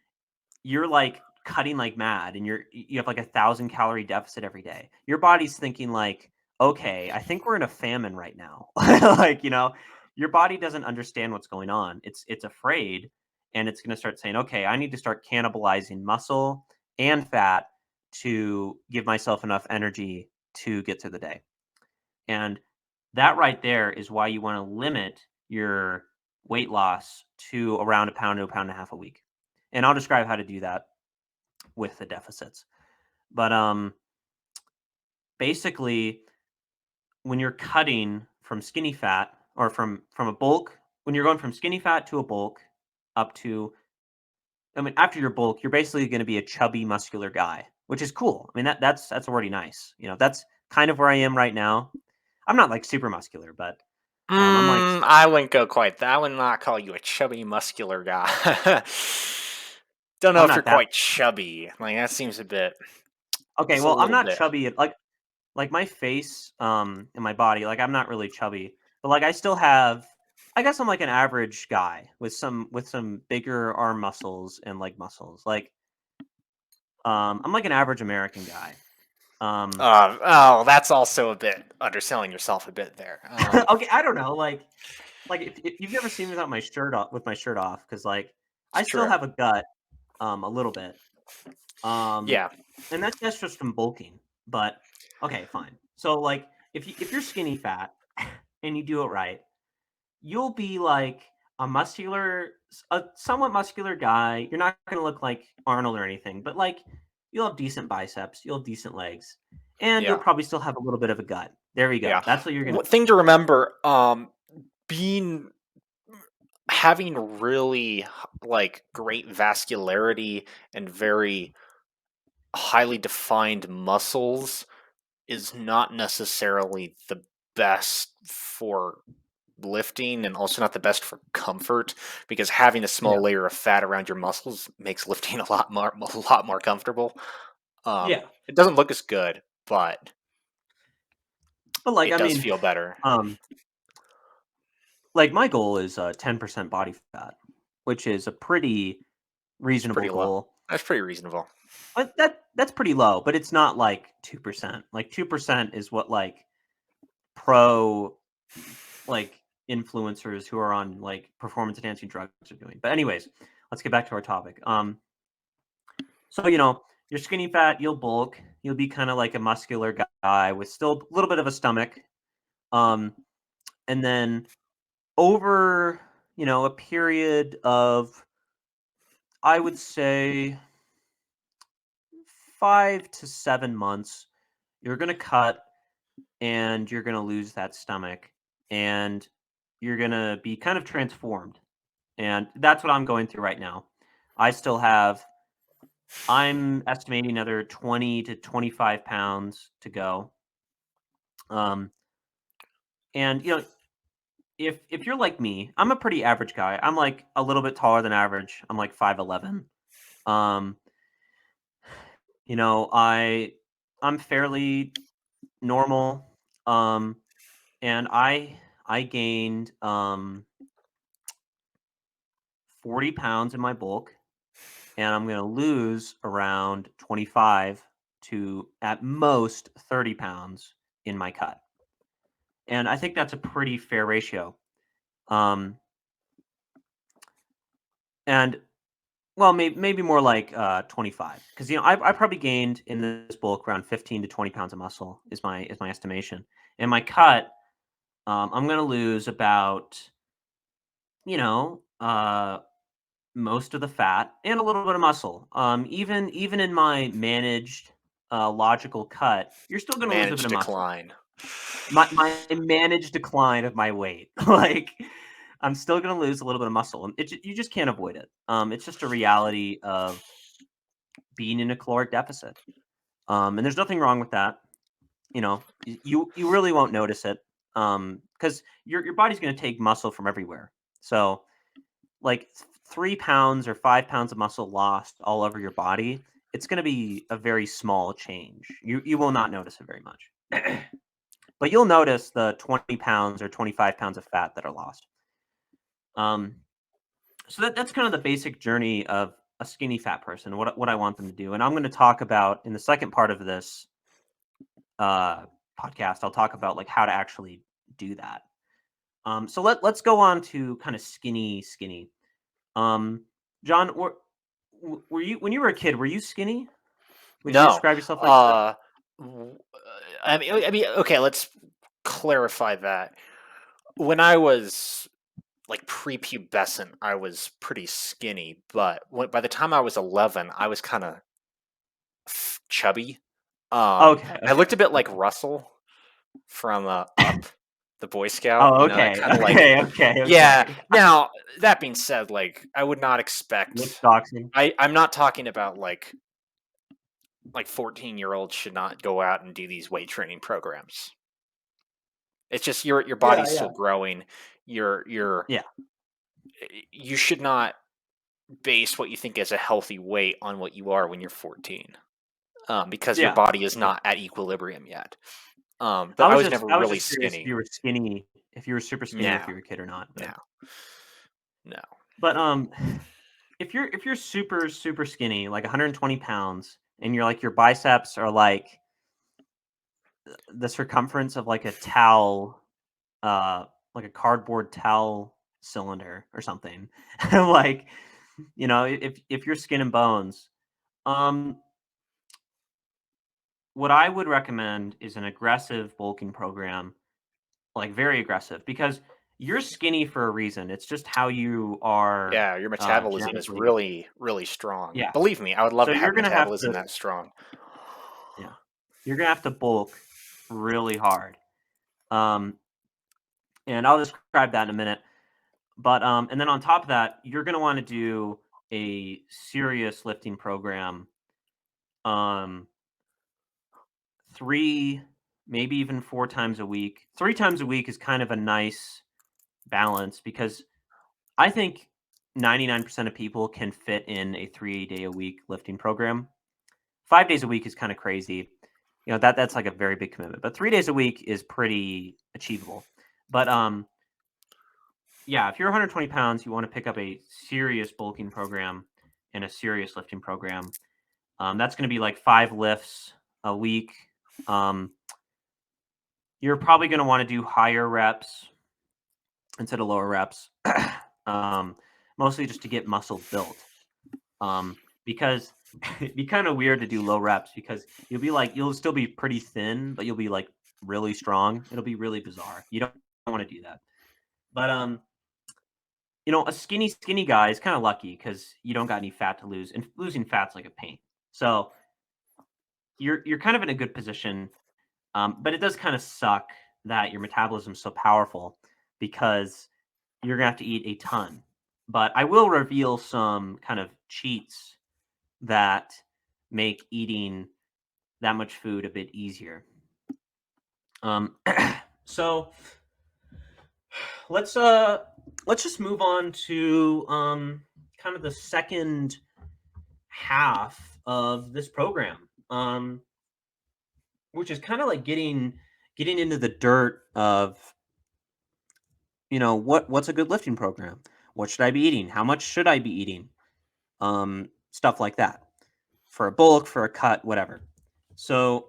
you're like cutting like mad and you have like 1,000 calorie deficit every day, your body's thinking like, okay, I think we're in a famine right now. Like, your body doesn't understand what's going on. It's afraid, and it's going to start saying, okay, I need to start cannibalizing muscle and fat to give myself enough energy to get through the day. And that right there is why you want to limit your weight loss to around a pound to a pound and a half a week. And I'll describe how to do that with the deficits. But basically, when you're cutting from skinny fat or from a bulk, when you're going from skinny fat to a bulk up to, I mean, after your bulk, you're basically going to be a chubby, muscular guy, which is cool. I mean, that's already nice. That's kind of where I am right now. I'm not like super muscular, but I'm like, I wouldn't go quite that. I would not call you a chubby, muscular guy. Don't know I'm if you're not that. quite chubby. Like that seems a bit, Okay, just a well, I'm little not bit. chubby. Like my face, and my body, like I'm not really chubby, but like I still have. I guess I'm like an average guy with some bigger arm muscles and leg muscles. Like, I'm like an average American guy. Um, Oh, that's also a bit underselling yourself a bit there. okay, I don't know. Like if you've never seen me without my shirt off, with my shirt off, because like I It's still true. have a gut, a little bit. Um, Yeah, and that's just from bulking. But okay, fine. So like if you're skinny fat and you do it right, you'll be like a somewhat muscular guy. You're not going to look like Arnold or anything, but like you'll have decent biceps, you'll have decent legs, and you'll yeah, probably still have a little bit of a gut. There we yeah. go. That's what you're going to Thing to remember, being having really like great vascularity and very highly defined muscles is not necessarily the best for lifting and also not the best for comfort because having a be. small layer of fat around your muscles makes lifting a lot more comfortable. Yeah. It doesn't look as good, but But like, It I does mean, feel better. like my goal is 10% body fat, which is a pretty It's reasonable pretty low. goal. That's pretty reasonable. But that's pretty low, but it's not like 2%. Like 2% is what like pro like influencers who are on like performance enhancing drugs are doing. But anyways, let's get back to our topic. So you're skinny fat, you'll bulk, you'll be kind of like a muscular guy with still a little bit of a stomach. Um, and then over a period of, I would say, 5 to 7 months, you're gonna cut and you're gonna lose that stomach and you're gonna be kind of transformed. And that's what I'm going through right now. I still have, I'm estimating another 20 to 25 pounds to go. Um, and if you're like me, I'm a pretty average guy. I'm like a little bit taller than average. I'm like 5'11". Um, I'm fairly normal. Um, and I gained 40 pounds in my bulk, and I'm going to lose around 25 to at most 30 pounds in my cut. And I think that's a pretty fair ratio. Um, and well, maybe more like 25, because I probably gained in this bulk around 15 to 20 pounds of muscle is my estimation. And my cut, I'm going to lose about you know uh, most of the fat and a little bit of muscle. Even in my managed logical cut, you're still going to lose a bit Managed of muscle. decline. My managed decline of my weight, like I'm still going to lose a little bit of muscle. And you just can't avoid it. It's just a reality of being in a caloric deficit. And there's nothing wrong with that. You really won't notice it, because your body's going to take muscle from everywhere. So like 3 pounds or 5 pounds of muscle lost all over your body, it's going to be a very small change. You will not notice it very much, but you'll notice the 20 pounds or 25 pounds of fat that are lost. Um, so that's kind of the basic journey of a skinny fat person. What I want them to do, and I'm going to talk about in the second part of this podcast. I'll talk about like how to actually do that. So let's go on to kind of skinny. Um, John, were you when you were a kid? Were you skinny? Would you No. describe yourself like that? Uh, w- I mean, okay. Let's clarify that. When I was like prepubescent, I was pretty skinny, but by the time I was 11, I was kind of chubby. Okay, I looked okay. a bit like Russell from Up, the Boy Scout. Oh, That okay, kind of like, yeah. okay. Now that being said, like I would not Lip expect. doxing. I'm not talking about like 14-year-olds should not go out and do these weight training programs. It's just your Yeah, body's yeah, still growing. You're yeah, you should not base what you think is a healthy weight on what you are when you're 14, because your yeah, body is yeah. not at equilibrium yet. I But I was was just never I was really just curious if skinny. you were skinny, if you were super skinny, or if No, you were a kid or not. no, no. But if you're super skinny, like 120 pounds, and you're like your biceps are like the circumference of like a towel, uh, like a cardboard towel cylinder or something. Like, if you're skin and bones, um, what I would recommend is an aggressive bulking program, like very aggressive, because you're skinny for a reason. It's just how you are Yeah, your metabolism is genetically. really, really strong. Yeah. Believe me, I would love So to have you're gonna have metabolism to, that strong. yeah, you're gonna have to bulk really hard. Um, and I'll describe that in a minute. But and then on top of that, you're gonna want to do a serious lifting program. Um, 3, maybe even 4 times a week. 3 times a week is kind of a nice balance, because I think 99% of people can fit in a 3-day a week lifting program. 5 days a week is kind of crazy. that's like a very big commitment. But 3 days a week is pretty achievable. But yeah, if you're 120 pounds, you want to pick up a serious bulking program and a serious lifting program. That's going to be like 5 lifts a week. You're probably going to want to do higher reps instead of lower reps, mostly just to get muscle built. Because it'd be kind of weird to do low reps because you'll still be pretty thin, but you'll be like really strong. It'll be really bizarre. You don't want to do that. But a skinny guy is kind of lucky because you don't got any fat to lose, and losing fat's like a pain. So you're kind of in a good position. But it does kind of suck that your metabolism's so powerful because you're gonna have to eat a ton. But I will reveal some kind of cheats that make eating that much food a bit easier. So let's just move on to kind of the second half of this program, which is kind of like getting into the dirt of what's a good lifting program, what should I be eating, how much should I be eating, stuff like that, for a bulk, for a cut, whatever. So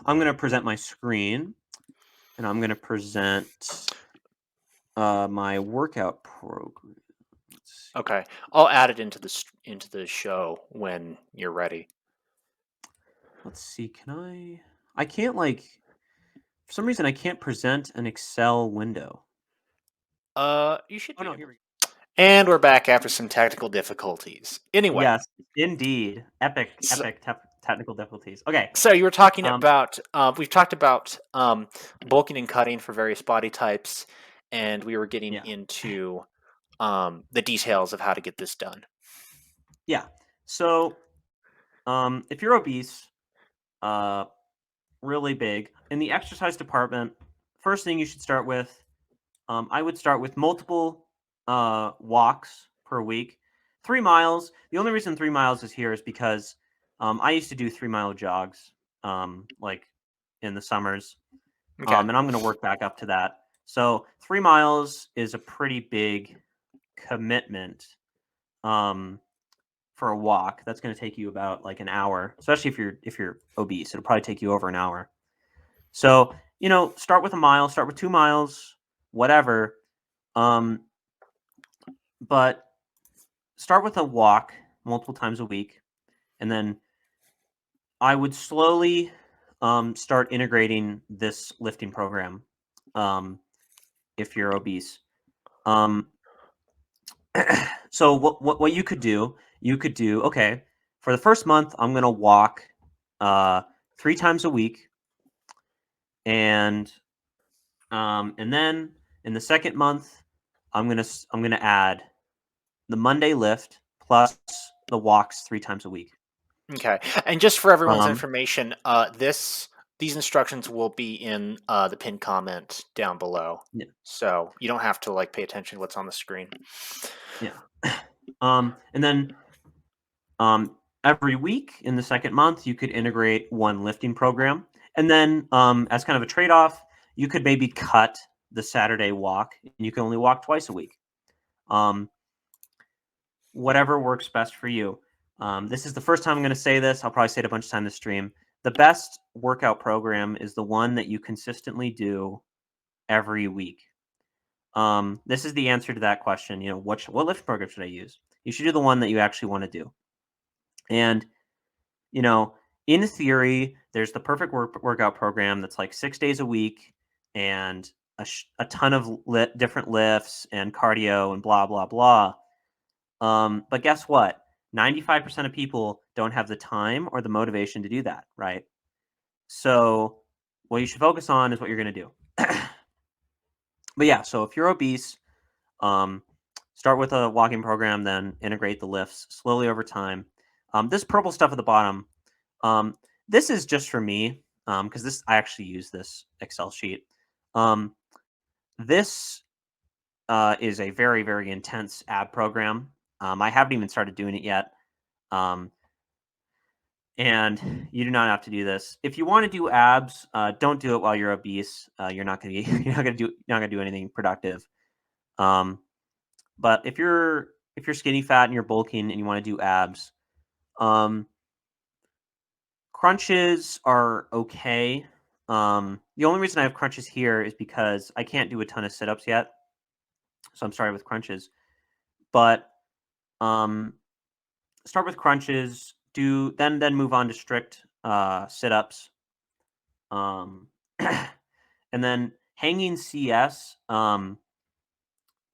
I'm going to present my screen, and I'm going to present my workout program. Okay, I'll add it into the show when you're ready. Let's see. I can't, like, for some reason I can't present an Excel window. You should Oh be no, able. here we go. And we're back after some technical difficulties. Anyway, Yes, indeed. Epic so, technical difficulties. Okay. so you were talking Um, about we've talked about bulking and cutting for various body types, and we were getting yeah. into the details of how to get this done. Yeah. So, if you're obese, really big in the exercise department, first thing you should start with, I would start with multiple walks per week. 3 miles. The only reason 3 miles is here is because I used to do 3 mile jogs, like in the summers, Okay. and I'm going to work back up to that. So 3 miles is a pretty big commitment. For a walk, that's going to take you about like an hour, especially if you're obese. It'll probably take you over an hour. So start with a mile, start with 2 miles, whatever. But start with a walk multiple times a week, and then I would slowly start integrating this lifting program. If you're obese, um, so what you could do? You could do, okay, for the first month, I'm gonna walk 3 times a week, and then in the second month, I'm gonna add the Monday lift plus the walks 3 times a week. Okay. And just for everyone's Um, information, these instructions will be in the pinned comment down below, yeah, so you don't have to like pay attention to what's on the screen. yeah. And then every week in the second month, you could integrate one lifting program, and then as kind of a trade-off, you could maybe cut the Saturday walk, and you can only walk twice a week. Um, Whatever works best for you. This is the first time I'm going to say this. I'll probably say it a bunch of times in the stream. The best workout program is the one that you consistently do every week. This is the answer to that question. What lift program should I use? You should do the one that you actually want to do. And in theory, there's the perfect workout program that's like 6 days a week and a ton of different lifts and cardio and blah blah blah. But guess what? 95% of people don't have the time or the motivation to do that, right? So what you should focus on is what you're going to do. But yeah, so if you're obese, um, start with a walking program, then integrate the lifts slowly over time. This purple stuff at the bottom, this is just for me, because I actually use this Excel sheet. This is a very, very intense ab program. I haven't even started doing it yet. Um, and you do not have to do this. If you want to do abs, don't do it while you're obese. You're not going to be you're not going to do anything productive. Um, but if you're skinny fat and you're bulking and you want to do abs, um, crunches are okay. The only reason I have crunches here is because I can't do a ton of sit-ups yet, so I'm starting with crunches. But um, start with crunches. Do then move on to strict sit-ups. Um, and then hanging CS.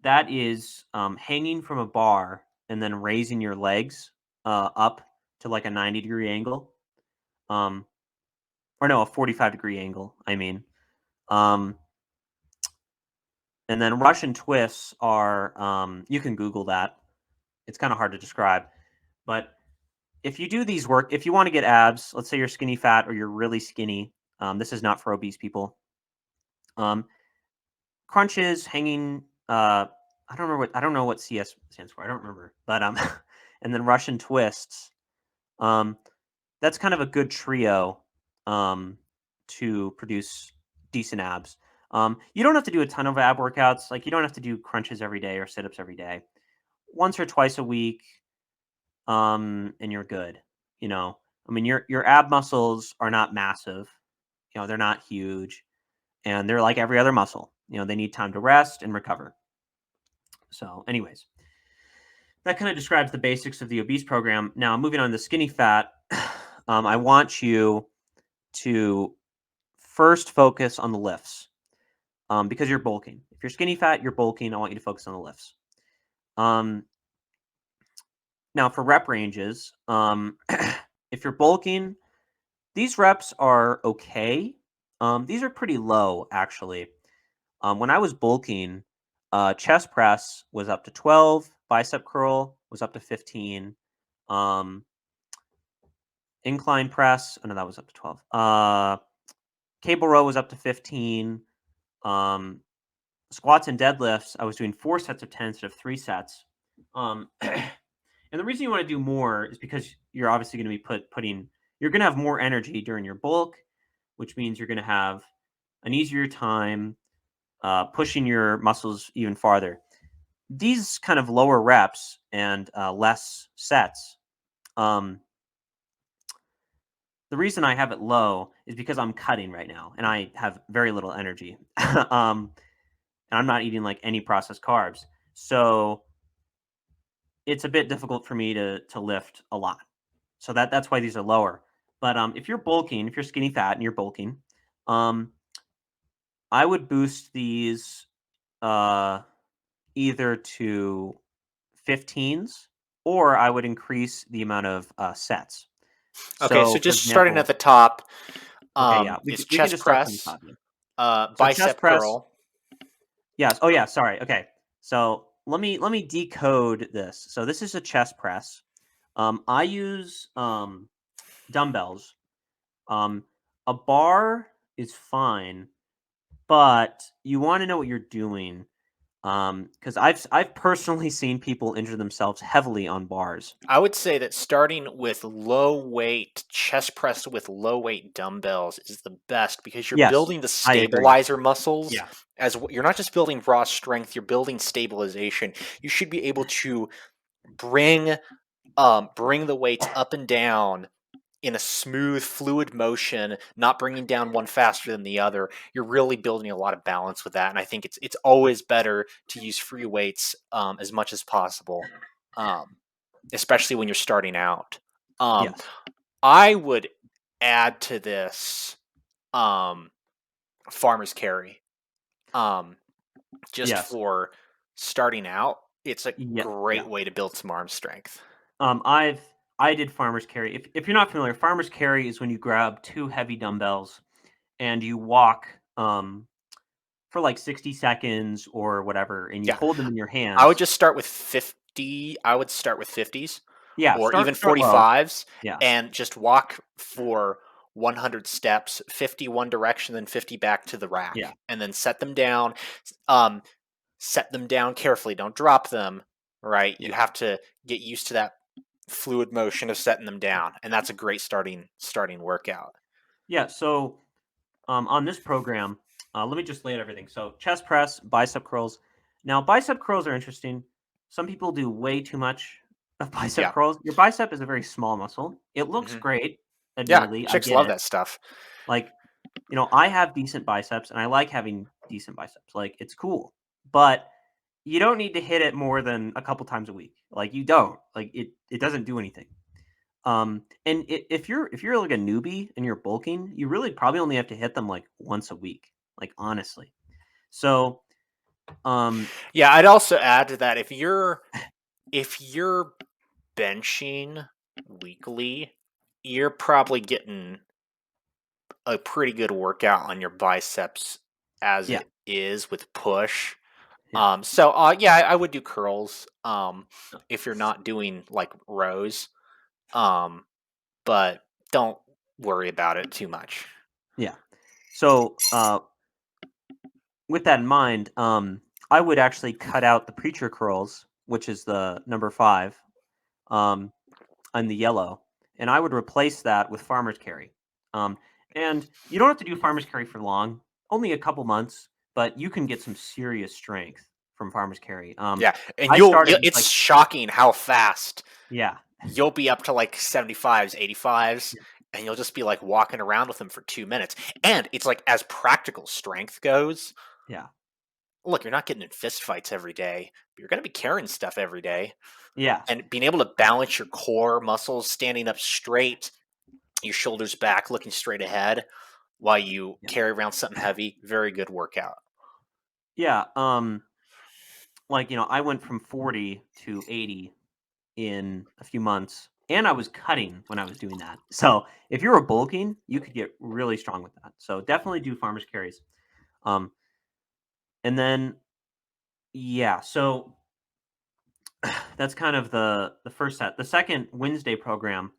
That is hanging from a bar and then raising your legs up to like a 90-degree angle. Um, or no, a 45-degree angle. I mean. Um, And then Russian twists are, you can Google that. It's kind of hard to describe. But if you do these work, if you want to get abs, let's say you're skinny fat or you're really skinny, this is not for obese people. Um, Crunches, hanging, I don't know what CS stands for. I don't remember. But, and then Russian twists. Um, that's kind of a good trio to produce decent abs. You don't have to do a ton of ab workouts. Like you don't have to do crunches every day or sit ups every day. Once or twice a week, and you're good. You know, I mean, your ab muscles are not massive. You know, they're not huge, and they're like every other muscle. You know, they need time to rest and recover. So, anyways, that kind of describes the basics of the obese program. Now, moving on to skinny fat, I want you to first focus on the lifts because you're bulking. If you're skinny fat, you're bulking. I want you to focus on the lifts. Um, Now, for rep ranges, if you're bulking, these reps are okay. These are pretty low, actually. When I was bulking, chest press was up to 12, bicep curl was up to 15, um, incline press, oh no, that was up to 12. Cable row was up to 15. Um, Squats and deadlifts, I was doing 4 sets of 10 instead of 3 sets. And the reason you want to do more is because you're obviously going to be putting you're going to have more energy during your bulk, which means you're going to have an easier time pushing your muscles even farther. These kind of lower reps and less sets. Um, the reason I have it low is because I'm cutting right now and I have very little energy. And I'm not eating like any processed carbs. So it's a bit difficult for me to lift a lot. So that's why these are lower. But if you're bulking, if you're skinny fat and you're bulking, um, I would boost these uh, either to 15s or I would increase the amount of sets. Okay, so So, for just starting at example, the top, okay, yeah, is we can chest just start from the press, top. So chest bicep press, curl. yes. Oh yeah, sorry. Okay, so let me decode this. So this is a chest press. I use dumbbells. Um, a bar is fine, but you want to know what you're doing. Because I've personally seen people injure themselves heavily on bars. I would say that starting with low weight chest press with low weight dumbbells is the best because you're Yes, building the I agree. stabilizer muscles. Yeah, You're not just building raw strength, you're building stabilization. You should be able to bring bring the weights up and down in a smooth, fluid motion, not bringing down one faster than the other. You're really building a lot of balance with that, and I think it's always better to use free weights as much as possible, um, especially when you're starting out. Um, yes, I would add to this um, farmer's carry, um, just yes, for starting out. It's a yeah, yeah. great way to build some arm strength. I did farmer's carry. If you're not familiar, farmer's carry is when you grab two heavy dumbbells and you walk for like 60 seconds or whatever, and you Yeah, hold them in your I would hands. just start with 50. I would start with 50s Yeah, or even start low. 45s Yeah, and just walk for 100 steps, 50 one direction, then 50 back to the yeah, rack, and then set them down. Um, Set them down carefully. Don't drop them. Right, you yeah, have to get used to that fluid motion of setting them down, and that's a great starting workout. Yeah. So on this program, let me just lay out everything. So chest press, bicep curls. Now bicep curls are interesting. Some people do way too much of bicep Yeah. curls. Your bicep is a very small muscle. It looks Hmm. great, Yeah, admittedly. I chicks get love it. that stuff. Like, I have decent biceps and I like having decent biceps. Like, it's cool. But you don't need to hit it more than a couple times a week. Like, you don't. Like, it doesn't do anything. And if you're like a newbie and you're bulking, you really probably only have to hit them like once a week. Like, honestly. So, um, Yeah, I'd also add to that if you're benching weekly, you're probably getting a pretty good workout on your biceps as yeah, it is with push. yeah. Yeah, I would do curls if you're not doing like rows. Um, but don't worry about it too much. Yeah. So, with that in mind, I would actually cut out the preacher curls, which is the number 5, um, on the yellow, and I would replace that with farmer's carry. Um, and you don't have to do farmer's carry for long, only a couple months, but you can get some serious strength from farmer's carry. Yeah, and I you'll started with it's shocking how fast yeah, you'll be up to like 75s, 85s, yeah, and you'll just be like walking around with them for 2 minutes. And it's like, as practical strength goes, yeah, look, you're not getting in fist fights every day, but you're going to be carrying stuff every day. yeah, And being able to balance your core muscles, standing up straight, your shoulders back, looking straight ahead while you yeah. carry around something heavy, very good workout. Yeah, like, I went from 40 to 80 in a few months, and I was cutting when I was doing that. So, if you were bulking, you could get really strong with that. So, definitely do farmer's carries. Um, and then yeah, so that's kind of the first set. The second Wednesday program,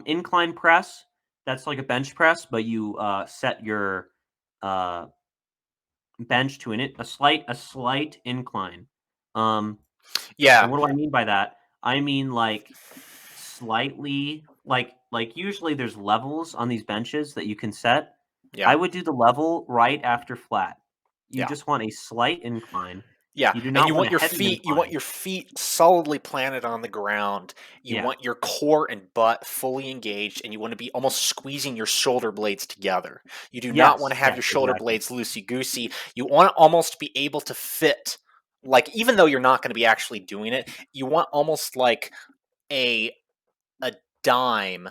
incline press. That's like a bench press, but you set your uh, bench to a slight incline. Um, and Yeah, what do I mean by that? I mean like slightly like usually there's levels on these benches that you can set. yeah, I would do the level right after flat. You yeah. just want a slight incline. Yeah, You do and not want a heavy you want incline. your feet solidly planted on the ground. You Yeah. want your core and butt fully engaged, and you want to be almost squeezing your shoulder blades together. You do not want Yes, to have yes, your shoulder exactly. blades loosey goosey. You want to almost be able to fit, like, even though you're not going to be actually doing it, you want almost like a a dime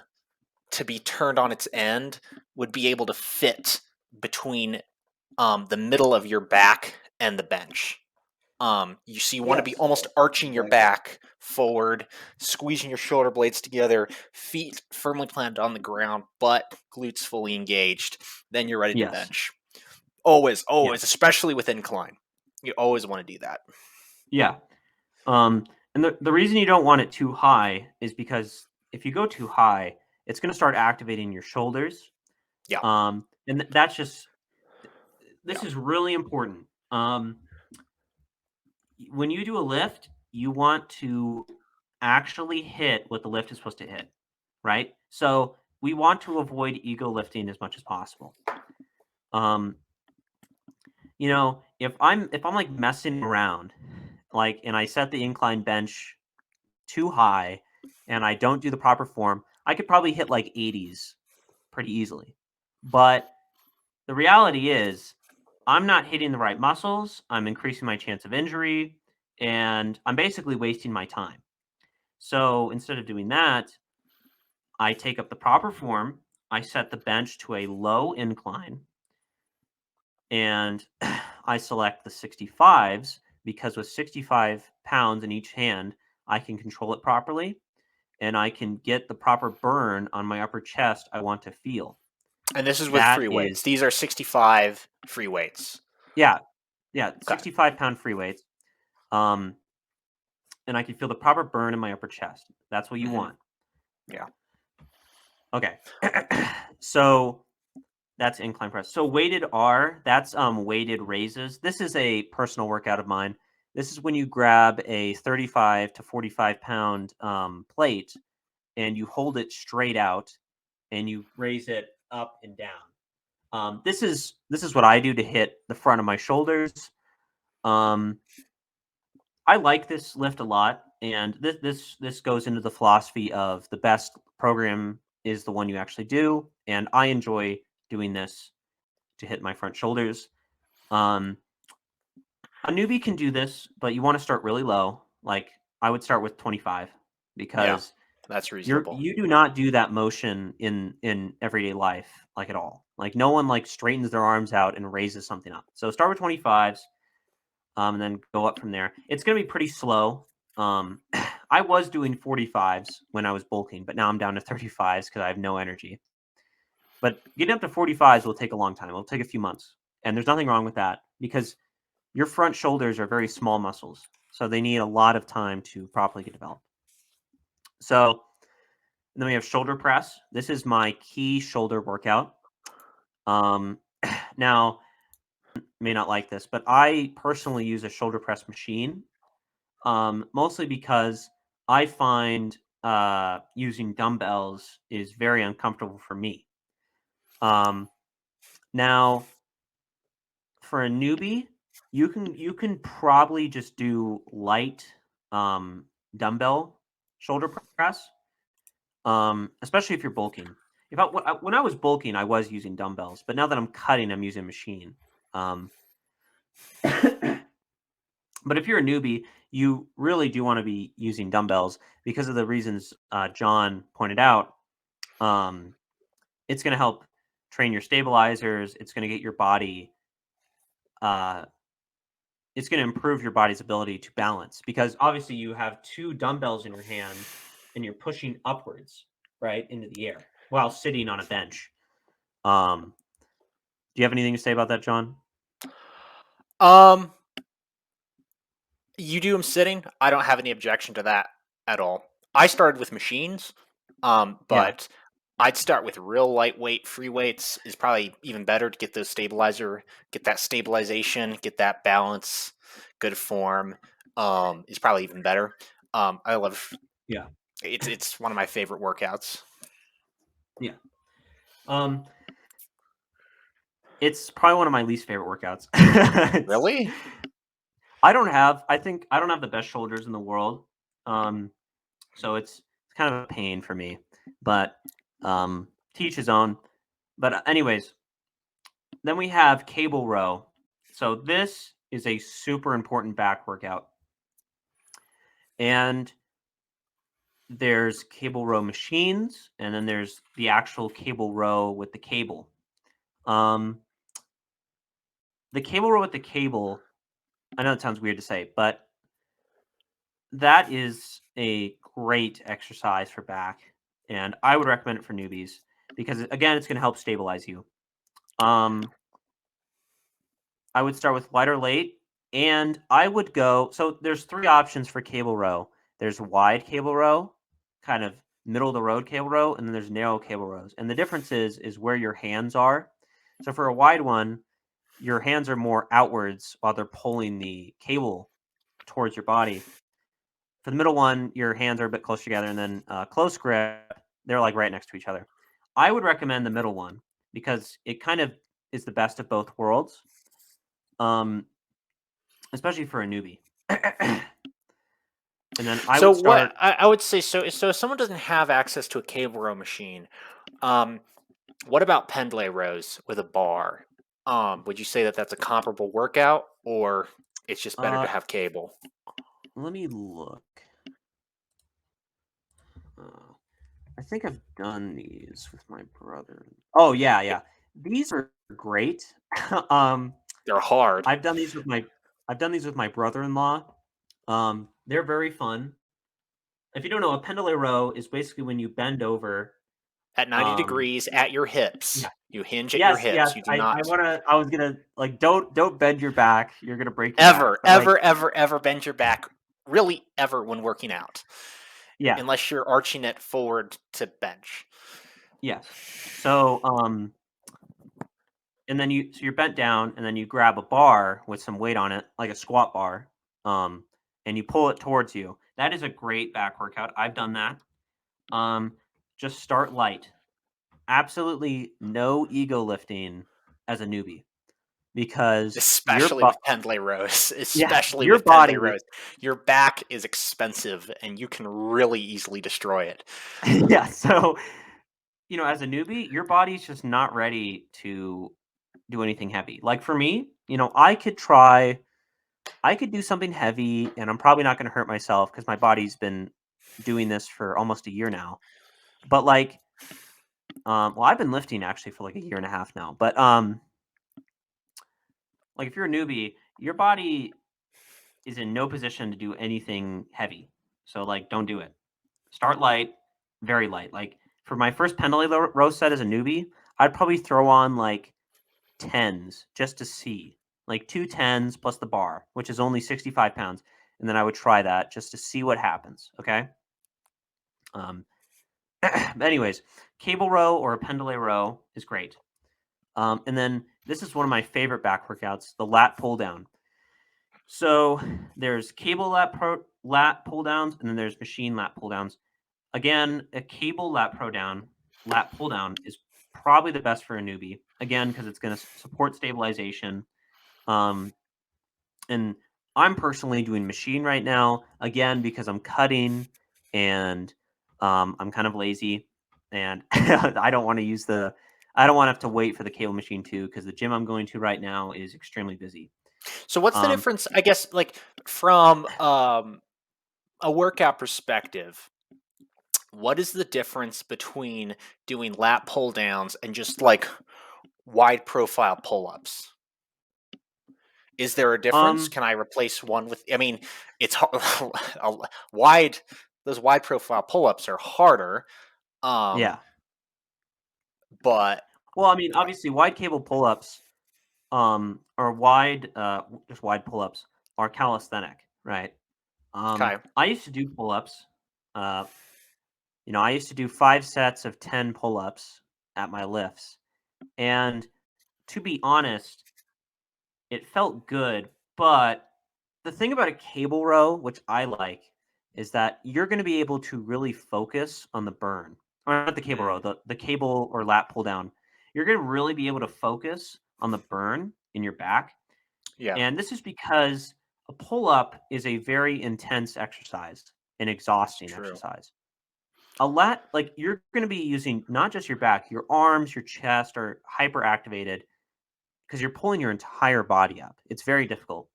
to be turned on its end would be able to fit between the middle of your back and the bench. You want to be Yes, almost yes, arching your exactly. back forward, squeezing your shoulder blades together, feet firmly planted on the ground, butt, glutes fully engaged. Then you're ready to Yes. bench. Always, Yeah. always, especially with incline. You always want to do that. Yeah. And the reason you don't want it too high is because if you go too high, it's going to start activating your shoulders. Yeah, And that's just yeah. this is really important. When you do a lift, you want to actually hit what the lift is supposed to hit, right? So we want to avoid ego lifting as much as possible. Um, if I'm like messing around, like, and I set the incline bench too high and I don't do the proper form, I could probably hit like 80s pretty easily. But the reality is, I'm not hitting the right muscles. I'm increasing my chance of injury, and I'm basically wasting my time. So instead of doing that, I take up the proper form. I set the bench to a low incline, and I select the 65s because with 65 pounds in each hand, I can control it properly and I can get the proper burn on my upper chest I want to feel. And this is with That free is, weights. These are 65 free weights. yeah, yeah, Okay. 65-pound free weights. Um, and I can feel the proper burn in my upper chest. That's what you Hmm. want. Yeah. Okay. So that's incline press. So weighted R, that's weighted raises. This is a personal workout of mine. This is when you grab a 35 to 45 pound plate and you hold it straight out and you raise it up and down. This is what I do to hit the front of my shoulders. Um, I like this lift a lot, and this goes into the philosophy of the best program is the one you actually do, and I enjoy doing this to hit my front shoulders. Um, a newbie can do this, but you want to start really low. Like I would start with 25 Yeah, because that's reasonable. you do not do that motion in everyday life like at all. Like no one like straightens their arms out and raises something up. So start with 25s, and then go up from there. It's going to be pretty slow. I was doing 45s when I was bulking, but now I'm down to 35s because I have no energy. But getting up to 45s will take a long time. It'll take a few months. And there's nothing wrong with that because your front shoulders are very small muscles. So they need a lot of time to properly get developed. So then we have shoulder press. This is my key shoulder workout. Now, may not like this, but I personally use a shoulder press machine, mostly because I find using dumbbells is very uncomfortable for me. Now, for a newbie, you can probably just do light um, dumbbell shoulder press, especially if you're bulking. When I was bulking, I was using dumbbells, but now that I'm cutting, I'm using a machine. Um, but if you're a newbie, you really do want to be using dumbbells because of the reasons John pointed out. Um, it's going to help train your stabilizers. It's going to get your body. Uh, it's going to improve your body's ability to balance because obviously you have two dumbbells in your hand and you're pushing upwards, right, into the air while sitting on a bench. Do you have anything to say about that, John? Um, you do them sitting. I don't have any objection to that at all. I started with machines, Yeah. but I'd start with real lightweight free weights is probably even better to get those get that stabilization, get that balance, good form. Is probably even better. I love Yeah. it's one of my favorite workouts. Yeah. Um, it's probably one of my least favorite workouts. it's, Really? I think I don't have the best shoulders in the world. Um, so it's kind of a pain for me, but teach his own. But anyways, then we have cable row. So this is a super important back workout. And there's cable row machines, and then there's the actual cable row with the cable. Um, the cable row with the cable, I know it sounds weird to say, but that is a great exercise for back. And I would recommend it for newbies because, again, it's going to help stabilize you. Um, I would start with light or late, and I would go. So there's three options for cable row. There's wide cable row, kind of middle of the road cable row, and then there's narrow cable rows. And the difference is where your hands are. So for a wide one, your hands are more outwards while they're pulling the cable towards your body. For the middle one, your hands are a bit close together, and then close grip, they're like right next to each other. I would recommend the middle one because it kind of is the best of both worlds. Especially for a newbie. And then I So would what start. I would say so if someone doesn't have access to a cable row machine, um, what about pendlay rows with a bar? Would you say that that's a comparable workout, or it's just better to Uh, have cable? let me look. I think I've done these with my brother. Oh yeah, It, yeah. These are great. um, they're hard. I've done these with my I've done these with my brother-in-law. They're very fun. If you don't know, a pendulum row is basically when you bend over. At 90 Um, degrees at your yeah. hips. You hinge at your Yes, yes. hips. You do I not wanna. I was gonna like don't bend your back. You're gonna break your back. ever, But like, ever, ever, ever bend your back. Really, ever when working out, yeah, unless you're arching it forward to bench. yes. So and then you're bent down, and then you grab a bar with some weight on it, like a squat bar. and you pull it towards you. That is a great back workout. I've done that. Just start light. Absolutely no ego lifting as a newbie because Especially with pendlay rows. yeah, Especially your with pendlay body rows. Your back is expensive, and you can really easily destroy it. yeah, so as a newbie, your body's just not ready to do anything heavy. Like for me, I could do something heavy and I'm probably not going to hurt myself because my body's been doing this for almost a year now. But like, well, I've been lifting actually for like a year and a half now. But like if you're a newbie, your body is in no position to do anything heavy. So like, don't do it. Start light, very light. Like for my first pendlay row set as a newbie, I'd probably throw on like tens just to see, like 2 10s plus the bar, which is only 65 pounds. And then I would try that just to see what happens. Okay. Um, anyways, cable row or a pendlay row is great. And then this is one of my favorite back workouts, the lat pull down. So there's cable lat pull downs, and then there's machine lat pull downs. Again, a cable lat pull down is probably the best for a newbie. Again, because it's going to support stabilization. And I'm personally doing machine right now, again, because I'm cutting and I'm kind of lazy and I don't want to I don't want to have to wait for the cable machine too, because the gym I'm going to right now is extremely busy. So what's the Um, difference, I guess, like from a workout perspective? What is the difference between doing lat pull downs and just like wide profile pull ups? Is there a difference? um, Can I replace one with? I mean, it's wide. Those wide profile pull ups are harder. Um, yeah. but Well, I mean, obviously, wide cable pull-ups, or just wide pull-ups are calisthenic, right? okay, I used to do pull-ups. Uh, I used to do 5 sets of 10 pull-ups at my lifts. And to be honest, it felt good. But the thing about a cable row, which I like, is that you're going to be able to really focus on the burn. Or not the cable row, mm, the cable or lat pull down. You're going to really be able to focus on the burn in your back. yeah, And this is because a pull up is a very intense exercise, an exhausting true. exercise. A lat, like you're going to be using not just your back, your arms, your chest are hyper activated because you're pulling your entire body up. It's very difficult.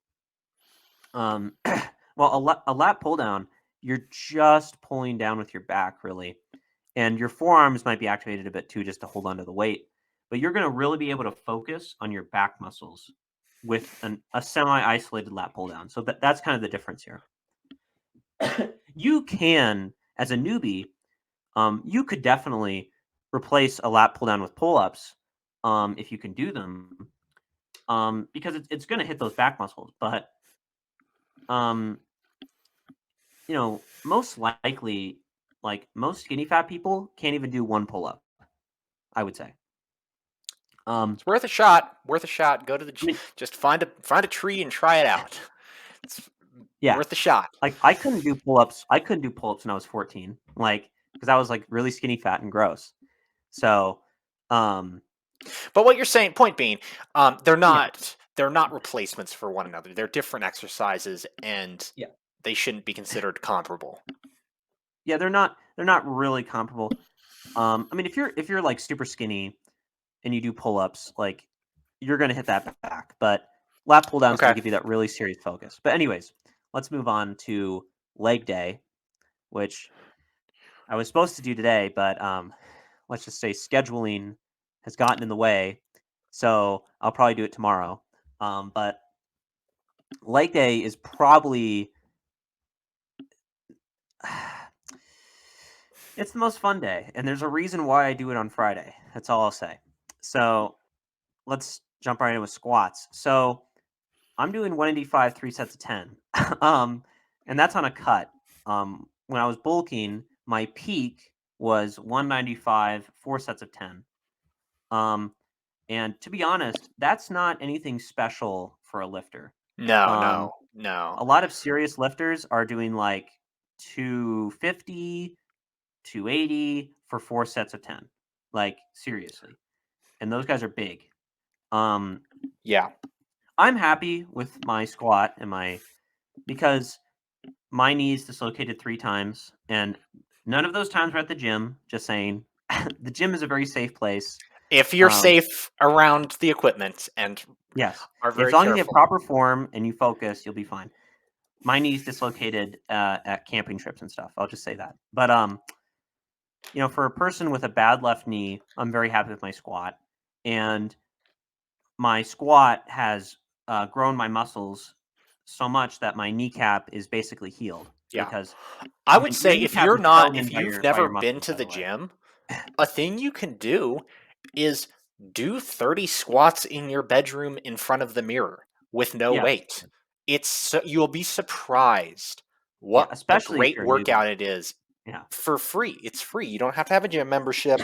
Um, well, a lat pull down, you're just pulling down with your back, really. And your forearms might be activated a bit too, just to hold onto the weight. But you're going to really be able to focus on your back muscles with a semi isolated lat pull down. So that's kind of the difference here. You can, as a newbie, you could definitely replace a lat pull down with pull ups if you can do them, because it's going to hit those back muscles. But um, most likely, like most skinny fat people can't even do one pull up, I would say. Um, It's worth a shot. Worth a shot. Go to the I mean, just find a tree and try it out. It's yeah, worth the shot. like I couldn't do pull ups. I couldn't do pull ups when I was 14, like because I was like really skinny fat and gross. So, um, But what you're saying, point being, yeah, they're not replacements for one another. They're different exercises, and yeah, they shouldn't be considered comparable. yeah. They're not really comparable. I mean, if you're like super skinny and you do pull ups, like you're gonna hit that back. But lat pull down is gonna Okay. give you that really serious focus. But anyways, let's move on to leg day, which I was supposed to do today, but let's just say scheduling has gotten in the way, so I'll probably do it tomorrow. But leg day is probably it's the most fun day, and there's a reason why I do it on Friday. That's all I'll say. So let's jump right in with squats. So I'm doing 185, 3 sets of 10, and that's on a cut. When I was bulking, my peak was 195, 4 sets of 10. Um, and to be honest, that's not anything special for a lifter. No, Um, no, no. a lot of serious lifters are doing like 250, 280 for 4 sets of 10. Like seriously. And those guys are big. Um, Yeah. I'm happy with my squat because my knees dislocated 3 times and none of those times were at the gym, just saying. The gym is a very safe place. If you're Um, safe around the equipment and yes. are As very long as you have careful. proper form and you focus, you'll be fine. My knees dislocated at camping trips and stuff. I'll just say that. But for a person with a bad left knee, I'm very happy with my squat, and my squat has grown my muscles so much that my kneecap is basically healed Yeah. because I my, would your say kneecap is sewn in if by you've your never been muscles, to by the the way. gym, a thing you can do is do 30 squats in your bedroom in front of the mirror with no Yes, weight. You'll be surprised yeah, what a especially if great you're a newbie. workout it is Yeah, for free. It's free. You don't have to have a gym membership.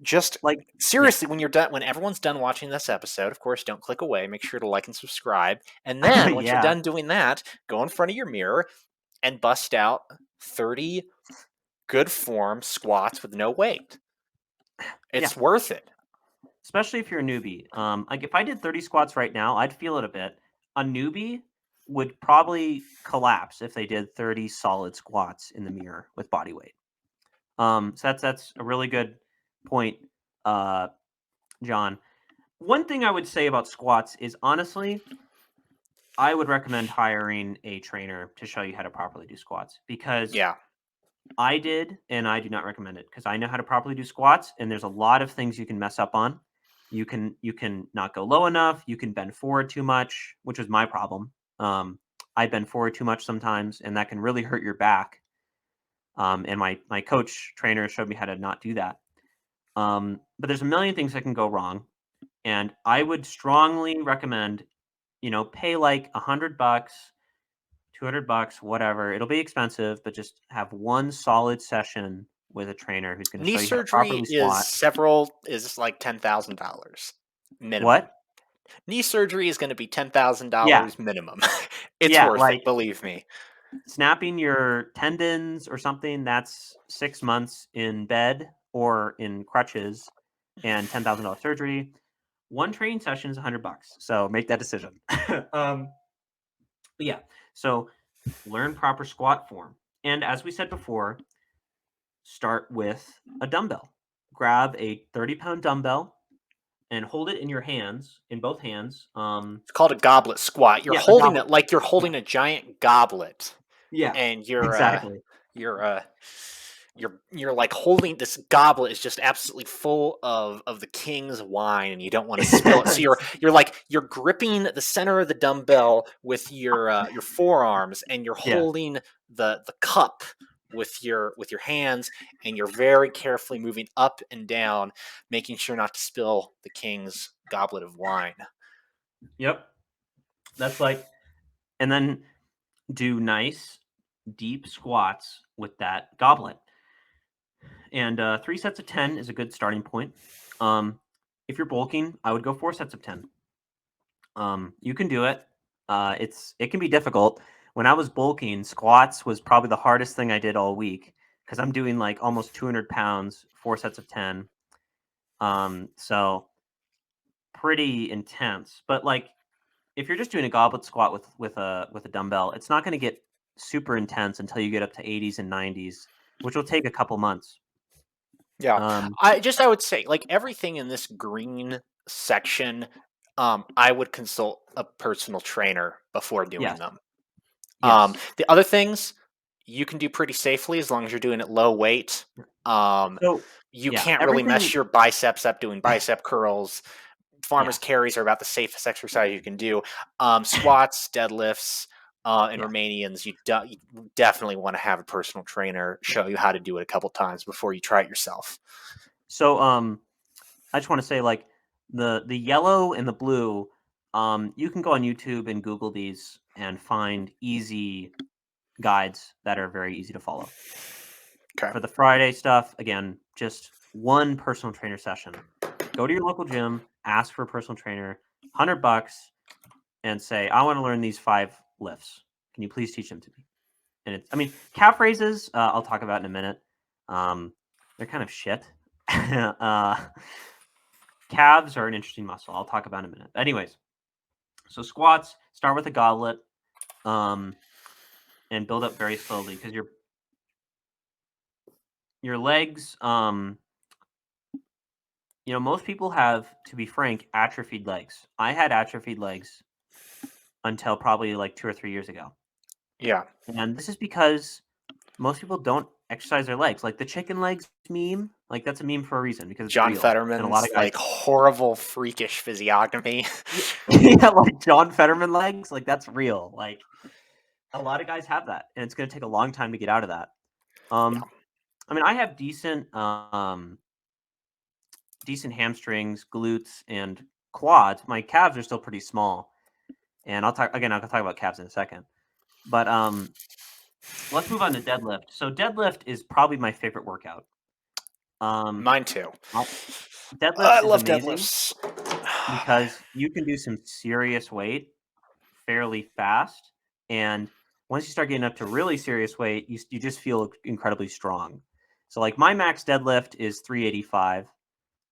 Just like yeah, seriously, when everyone's done watching this episode, of course, don't click away. Make sure to like and subscribe. And then once you're yeah, done doing that, go in front of your mirror and bust out 30 good form squats with no weight. yeah. It's worth it. Especially if you're a newbie. Like if I did 30 squats right now, I'd feel it a bit. A newbie would probably collapse if they did 30 solid squats in the mirror with body weight. So that's a really good point, uh, John. One thing I would say about squats is honestly, I would recommend hiring a trainer to show you how to properly do squats because Yeah. I did, and I do not recommend it because I know how to properly do squats, and there's a lot of things you can mess up on. You can not go low enough. You can bend forward too much, which was my problem. I bend forward too much sometimes, and that can really hurt your back. And my coach trainer showed me how to not do that. But there's a million things that can go wrong, and I would strongly recommend, pay like $100, $200, whatever. It'll be expensive, but just have one solid session with a trainer who's going to Knee show you how to surgery properly squat. is like $10,000 minimum. What? Knee surgery is going to be Yeah. $10,000 minimum. It's Yeah, worth it, like believe me. snapping your tendons or something, that's 6 months in bed or in crutches and $10,000 surgery. One training session is $100. So make that decision. um, but yeah, so learn proper squat form. And as we said before, start with a dumbbell. Grab a 30-pound dumbbell and hold it in your hands, in both hands. It's called a goblet squat. You're Yeah, a holding goblet. it like you're Yeah, holding a giant goblet, yeah, and exactly. you're you're like holding this goblet is just absolutely full of the king's wine, and you don't want to spill it. So you're gripping the center of the dumbbell with your forearms, and you're Yeah. holding the cup with your hands, and you're very carefully moving up and down, making sure not to spill the king's goblet of wine. Yep. That's like, and then do nice deep squats with that goblet. And 3 sets of 10 is a good starting point. If you're bulking, I would go 4 sets of 10. You can do it. It can be difficult. When I was bulking, squats was probably the hardest thing I did all week because I'm doing like almost 200 pounds, 4 sets of 10. So pretty intense. But like if you're just doing a goblet squat with a dumbbell, it's not going to get super intense until you get up to 80s and 90s, which will take a couple months. Yeah. Um, I would say like everything in this green section, I would consult a personal trainer before doing yes, them. yes. The other things you can do pretty safely as long as you're doing it low weight. Um, So you yeah, can't really mess everything. your biceps up doing bicep curls. Farmers Yes. carries are about the safest exercise you can do. Squats, deadlifts, and Yeah. Romanians, you definitely want to have a personal trainer show you how to do it a couple times before you try it yourself. So I just want to say like the yellow and the blue. You can go on YouTube and Google these and find easy guides that are very easy to follow. Okay. For the Friday stuff, again, just one personal trainer session. Go to your local gym, ask for a personal trainer, $100. and say, I want to learn these 5 lifts. Can you please teach them to me? And it's, I mean, calf raises, I'll talk about in a minute. They're kind of shit. Calves are an interesting muscle. I'll talk about in a minute. Anyways, so squats, start with a goblet, and build up very slowly because your legs, most people have, to be frank, atrophied legs. I had atrophied legs until probably like 2 or 3 years ago. Yeah. And this is because most people don't exercise their legs. Like the chicken legs meme, like that's a meme for a reason because it's John real. And a lot Fetterman's of guys, like horrible freakish physiognomy. yeah, like John Fetterman legs, like that's real. Like a lot of guys have that, and it's going to take a long time to get out of that. Yeah. I mean, I have decent hamstrings, glutes, and quads. My calves are still pretty small, and I'll talk about calves in a second. But let's move on to deadlift. So deadlift is probably my favorite workout. Mine too. Deadlift I is love amazing deadlifts. because you can do some serious weight fairly fast, and once you start getting up to really serious weight, you just feel incredibly strong. So like my max deadlift is 385.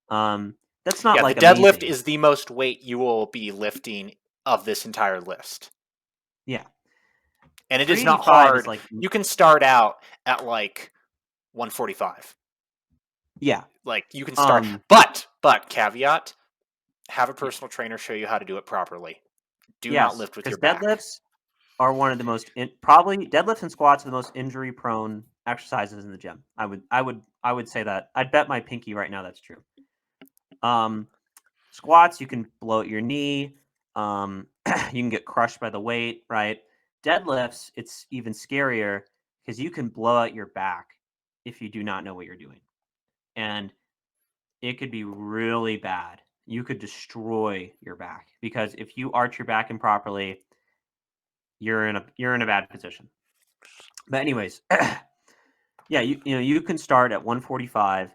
That's not Yeah, the like deadlift amazing. is the most weight you will be lifting of this entire list. Yeah, And it is not 385 is hard. like, You can start out at like 145. yeah. Like you can start, Um, but caveat, have a personal trainer show you how to do it properly. Do not yes, lift with because your back. deadlifts are one of the most probably deadlifts and squats are the most injury prone exercises in the gym. I would say that. I'd bet my pinky right now that's true. Um, Squats, you can blow at your knee. You can get crushed by the weight, right? Deadlifts, it's even scarier because you can blow out your back if you do not know what you're doing. And it could be really bad. You could destroy your back because if you arch your back improperly, you're in a bad position. But anyways, yeah, you can start at 145.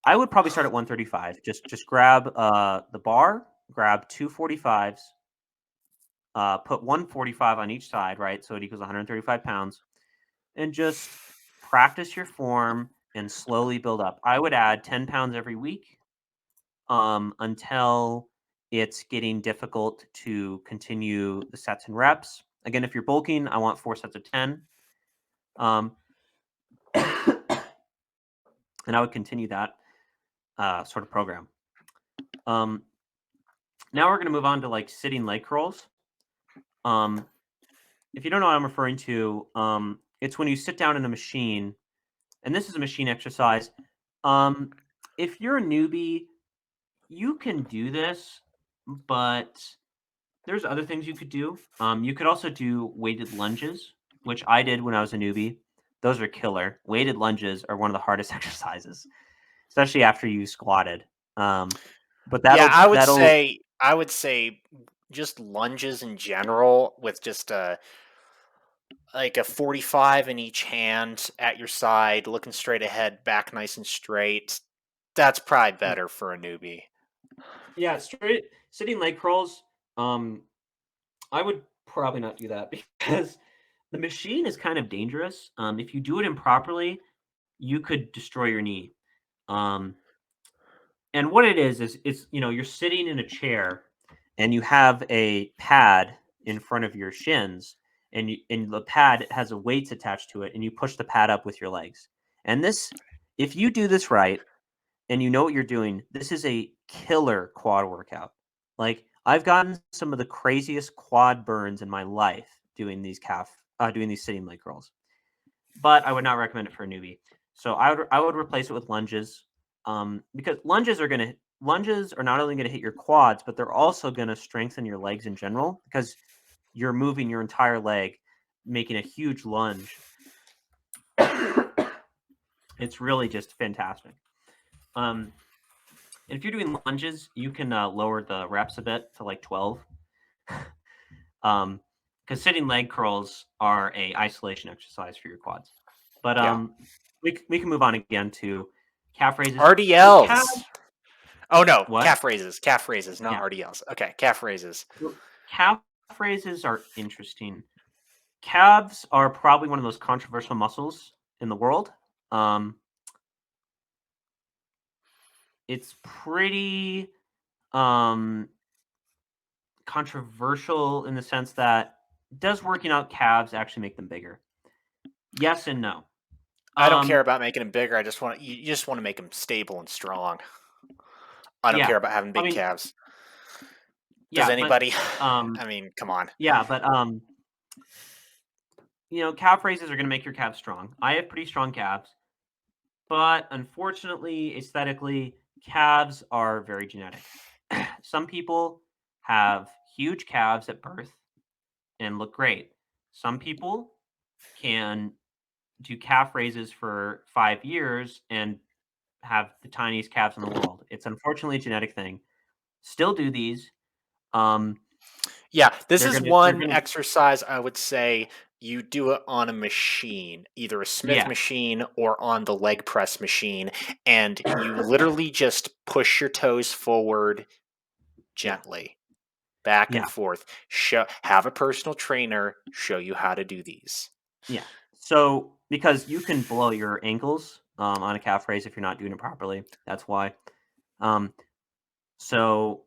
I would probably start at 135. Just grab the bar, grab two 45s, put 145 on each side, right? So it equals 135 pounds, and just practice your form and slowly build up. I would add 10 pounds every week until it's getting difficult to continue the sets and reps. Again, if you're bulking, I want 4 sets of 10. Um, and I would continue that sort of program. Now we're going to move on to like sitting leg curls. If you don't know what I'm referring to, it's when you sit down in a machine, and this is a machine exercise. If you're a newbie, you can do this, but there's other things you could do. You could also do weighted lunges, which I did when I was a newbie. Those are killer. Weighted lunges are one of the hardest exercises, especially after you squatted. But Yeah, that'll I would say just lunges in general with just a 45 in each hand at your side, looking straight ahead, back nice and straight. That's probably better for a newbie. yeah, straight sitting leg curls. I would probably not do that because the machine is kind of dangerous. If you do it improperly, you could destroy your knee. Um, and what it is it's you're sitting in a chair and you have a pad in front of your shins, and the pad has a weights attached to it, and you push the pad up with your legs. And this, if you do this right, and you know what you're doing, this is a killer quad workout. Like I've gotten some of the craziest quad burns in my life doing these sitting leg curls. But I would not recommend it for a newbie. So I would replace it with lunges, because lunges are not only gonna hit your quads, but they're also gonna strengthen your legs in general because you're moving your entire leg, making a huge lunge. It's really just fantastic. Um, And if you're doing lunges, you can lower the reps a bit to like 12. Because sitting leg curls are a isolation exercise for your quads. But Yeah. we can move on again to calf raises. So RDLs. Oh no, what? calf raises, not Yeah. RDLs. Okay, calf raises. So calf raises are interesting. Calves are probably one of those controversial muscles in the world. It's pretty controversial in the sense that does working out calves actually make them bigger? Yes and no. I don't care about making them bigger. I just want you just want to make them stable and strong. I don't Yeah. care about having I big mean, calves. Does yeah, but anybody? I mean, come on. yeah, but calf raises are going to make your calves strong. I have pretty strong calves, but unfortunately, aesthetically, calves are very genetic. Some people have huge calves at birth and look great. Some people can do calf raises for 5 years and have the tiniest calves in the world. It's unfortunately a genetic thing. Still do these. Um, Yeah, this they're is gonna they're one gonna exercise I would say you do it on a machine, either a Smith yeah, machine or on the leg press machine, and you literally just push your toes forward yeah, gently, back and yeah, forth. Have a personal trainer show you how to do these. yeah. So because you can blow your ankles on a calf raise if you're not doing it properly. That's why. Um, so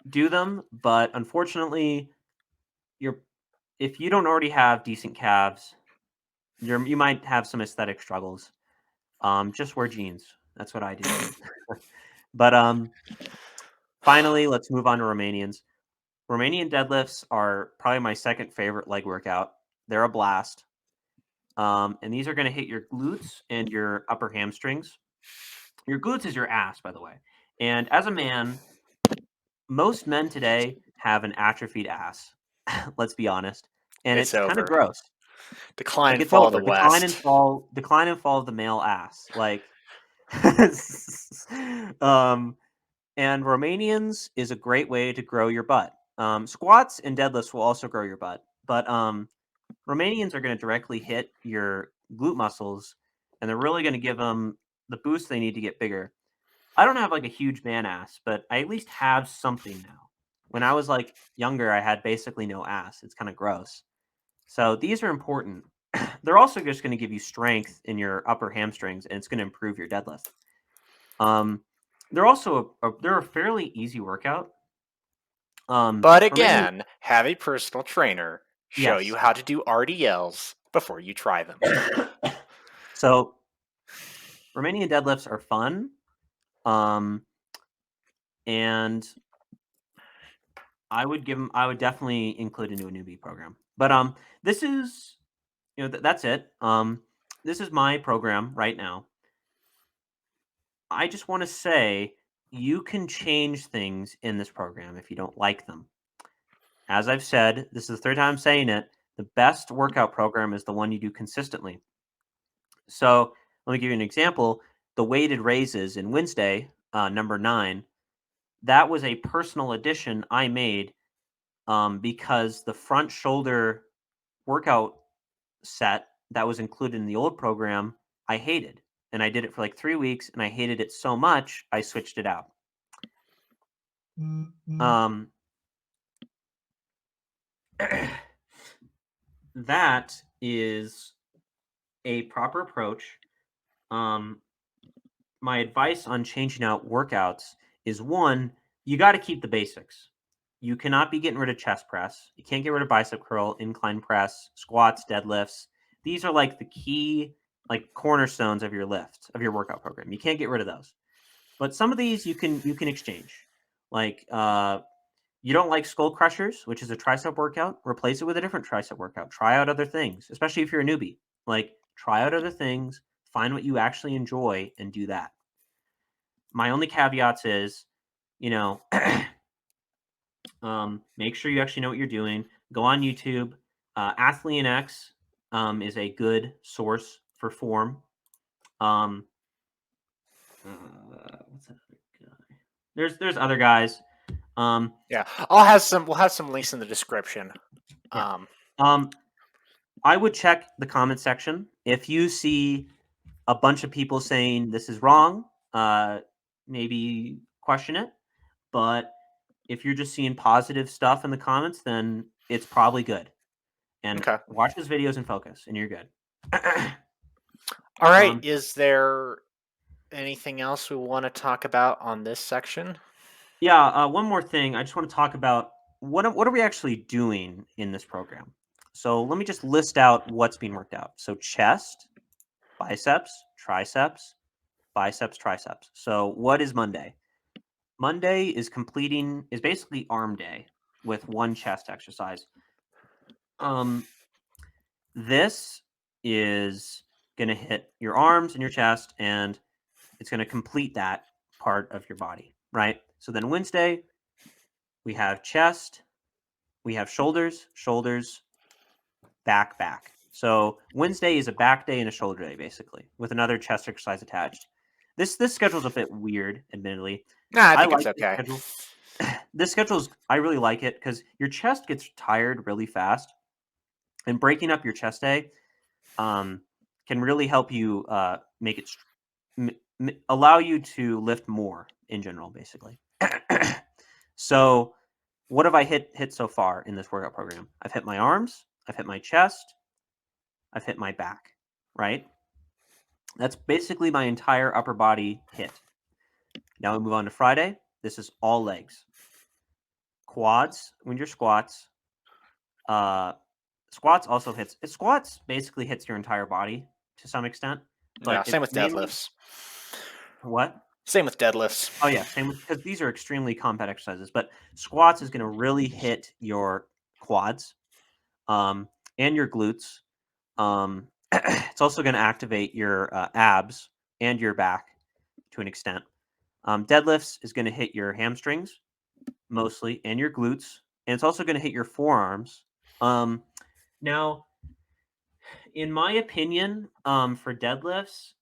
do them, but unfortunately, you're if you don't already have decent calves, you might have some aesthetic struggles. Just wear jeans. That's what I do. But finally, let's move on to Romanians. Romanian deadlifts are probably my second favorite leg workout. They're a blast. And these are going to hit your glutes and your upper hamstrings. Your glutes is your ass, by the way. And as a man, most men today have an atrophied ass. Let's be honest. And It's it's kind of over. gross. Decline Like and it's fall of the over. West. Decline and fall of the male ass. Like um and Romanians is a great way to grow your butt. Squats and deadlifts will also grow your butt, but Romanians are going to directly hit your glute muscles, and they're really going to give them the boost they need to get bigger. I don't have like a huge man ass, but I at least have something now. When I was like younger, I had basically no ass. It's kind of gross. So these are important. They're also just going to give you strength in your upper hamstrings, and it's going to improve your deadlift. Um, they're also they're a fairly easy workout. But Romanian, again, have a personal trainer show you yes. how to do RDLs before you try them. So Romanian deadlifts are fun, um, and I would definitely include into a newbie program. But this is that's it. This is my program right now. I just want to say you can change things in this program if you don't like them. As I've said, this is the third time I'm saying it. The best workout program is the one you do consistently. So let me give you an example. The weighted raises in Wednesday, number 9, that was a personal addition I made because the front shoulder workout set that was included in the old program, I hated. And I did it for like 3 weeks and I hated it so much, I switched it out. Um, that is a proper approach. Um, my advice on changing out workouts is one, you got to keep the basics. You cannot be getting rid of chest press. You can't get rid of bicep curl, incline press, squats, deadlifts. These are like the key, like cornerstones of your lift, of your workout program. You can't get rid of those. But some of these you can exchange. Like you don't like skull crushers, which is a tricep workout, replace it with a different tricep workout. Try out other things, especially if you're a newbie. Like try out other things, find what you actually enjoy and do that. My only caveats is, you know, make sure you actually know what you're doing. Go on YouTube. Athlean X is a good source for form. Um, what's that other guy? There's other guys. Yeah, I'll have some. We'll have some links in the description. Yeah. Um, I would check the comment section if you see a bunch of people saying this is wrong. Maybe question it, but if you're just seeing positive stuff in the comments, then it's probably good. And Okay. watch his videos and focus, and you're good. All right. Um, Is there anything else we want to talk about on this section? yeah, one more thing. I just want to talk about what are we actually doing in this program. So let me just list out what's being worked out. So chest, biceps, triceps, biceps, triceps. So what is Monday? Monday is basically arm day with one chest exercise. This is going to hit your arms and your chest, and it's going to complete that part of your body, right? So then Wednesday, we have chest, we have shoulders, back. So Wednesday is a back day and a shoulder day, basically, with another chest exercise attached. This schedule's a bit weird, admittedly. Nah, I I think it's like this okay. schedule. I really like it because your chest gets tired really fast, and breaking up your chest day can really help you make it allow you to lift more in general, basically. So, what have I hit so far in this workout program? I've hit my arms, I've hit my chest, I've hit my back. Right? That's basically my entire upper body hit. Now we move on to Friday. This is all legs. Quads when you're squats. Squats also hits. Squats basically hits your entire body to some extent, Yeah, but same it's with mainly deadlifts. what? Same with deadlifts. Oh yeah, same with because these are extremely compound exercises. But squats is going to really hit your quads, um, and your glutes. It's also going to activate your abs and your back to an extent. Deadlifts is going to hit your hamstrings mostly and your glutes, and it's also going to hit your forearms. Now, in my opinion, for deadlifts,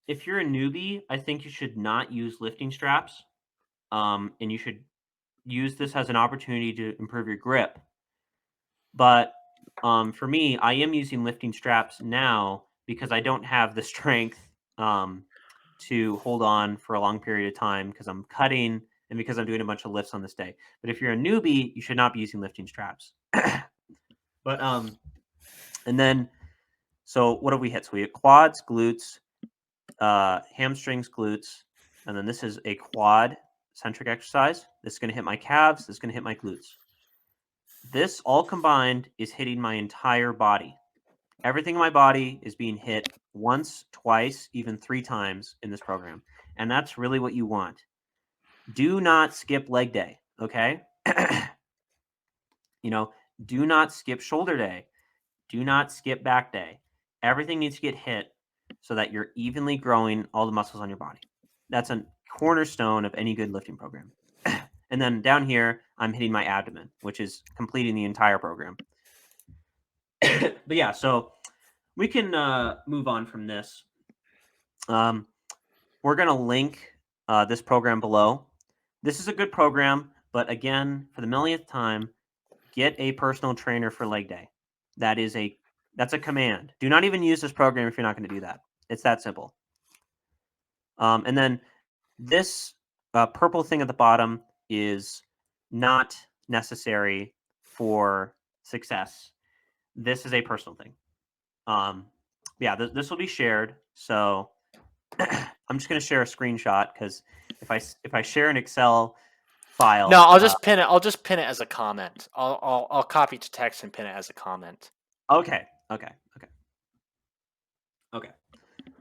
if you're a newbie, I think you should not use lifting straps, and you should use this as an opportunity to improve your grip. But for me, I am using lifting straps now because I don't have the strength to hold on for a long period of time because I'm cutting and because I'm doing a bunch of lifts on this day. But if you're a newbie, you should not be using lifting straps. But and then so what have we hit? So we hit quads, glutes, hamstrings, glutes, and then this is a quad centric exercise. This is going to hit my calves. This is going to hit my glutes. This all combined is hitting my entire body. Everything in my body is being hit once, twice, even 3 times in this program. And that's really what you want. Do not skip leg day, okay? Do not skip shoulder day. Do not skip back day. Everything needs to get hit so that you're evenly growing all the muscles on your body. That's a cornerstone of any good lifting program. And then down here, I'm hitting my abdomen, which is completing the entire program. But yeah, so we can move on from this. We're going to link this program below. This is a good program, but again, for the millionth time, get a personal trainer for leg day. That's a command. Do not even use this program if you're not going to do that. It's that simple. And then this purple thing at the bottom is not necessary for success. This is a personal thing. Yeah, this will be shared. So I'm just going to share a screenshot because if I share an Excel file, No, I'll just pin it. I'll just pin it as a comment. I'll copy to text and pin it as a comment. okay.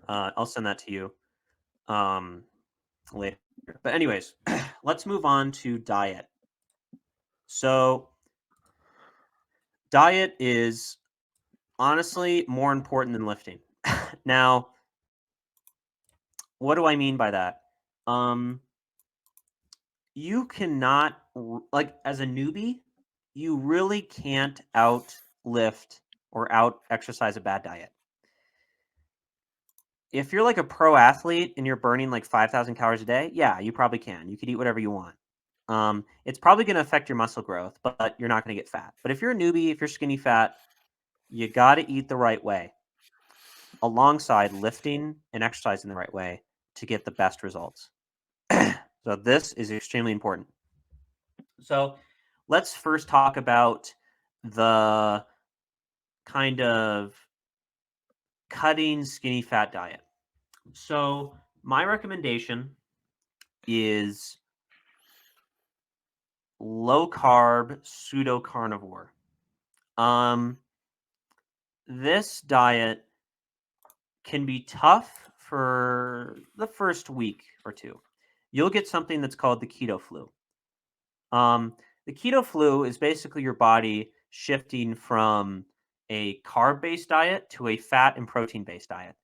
I'll send that to you later. But anyways, let's move on to diet. So diet is honestly more important than lifting. Now, what do I mean by that? You cannot like as a newbie, you really can't out lift or out exercise a bad diet. If you're like a pro athlete and you're burning like 5,000 calories a day, yeah, you probably can. You could eat whatever you want. It's probably going to affect your muscle growth, but you're not going to get fat. But if you're a newbie, if you're skinny fat, you got to eat the right way alongside lifting and exercising the right way to get the best results. So this is extremely important. So let's first talk about the kind of cutting skinny fat diet. So my recommendation is low carb pseudo carnivore. This diet can be tough for the first week or two. You'll get something that's called the keto flu. Um, the keto flu is basically your body shifting from a carb based diet to a fat and protein based diet.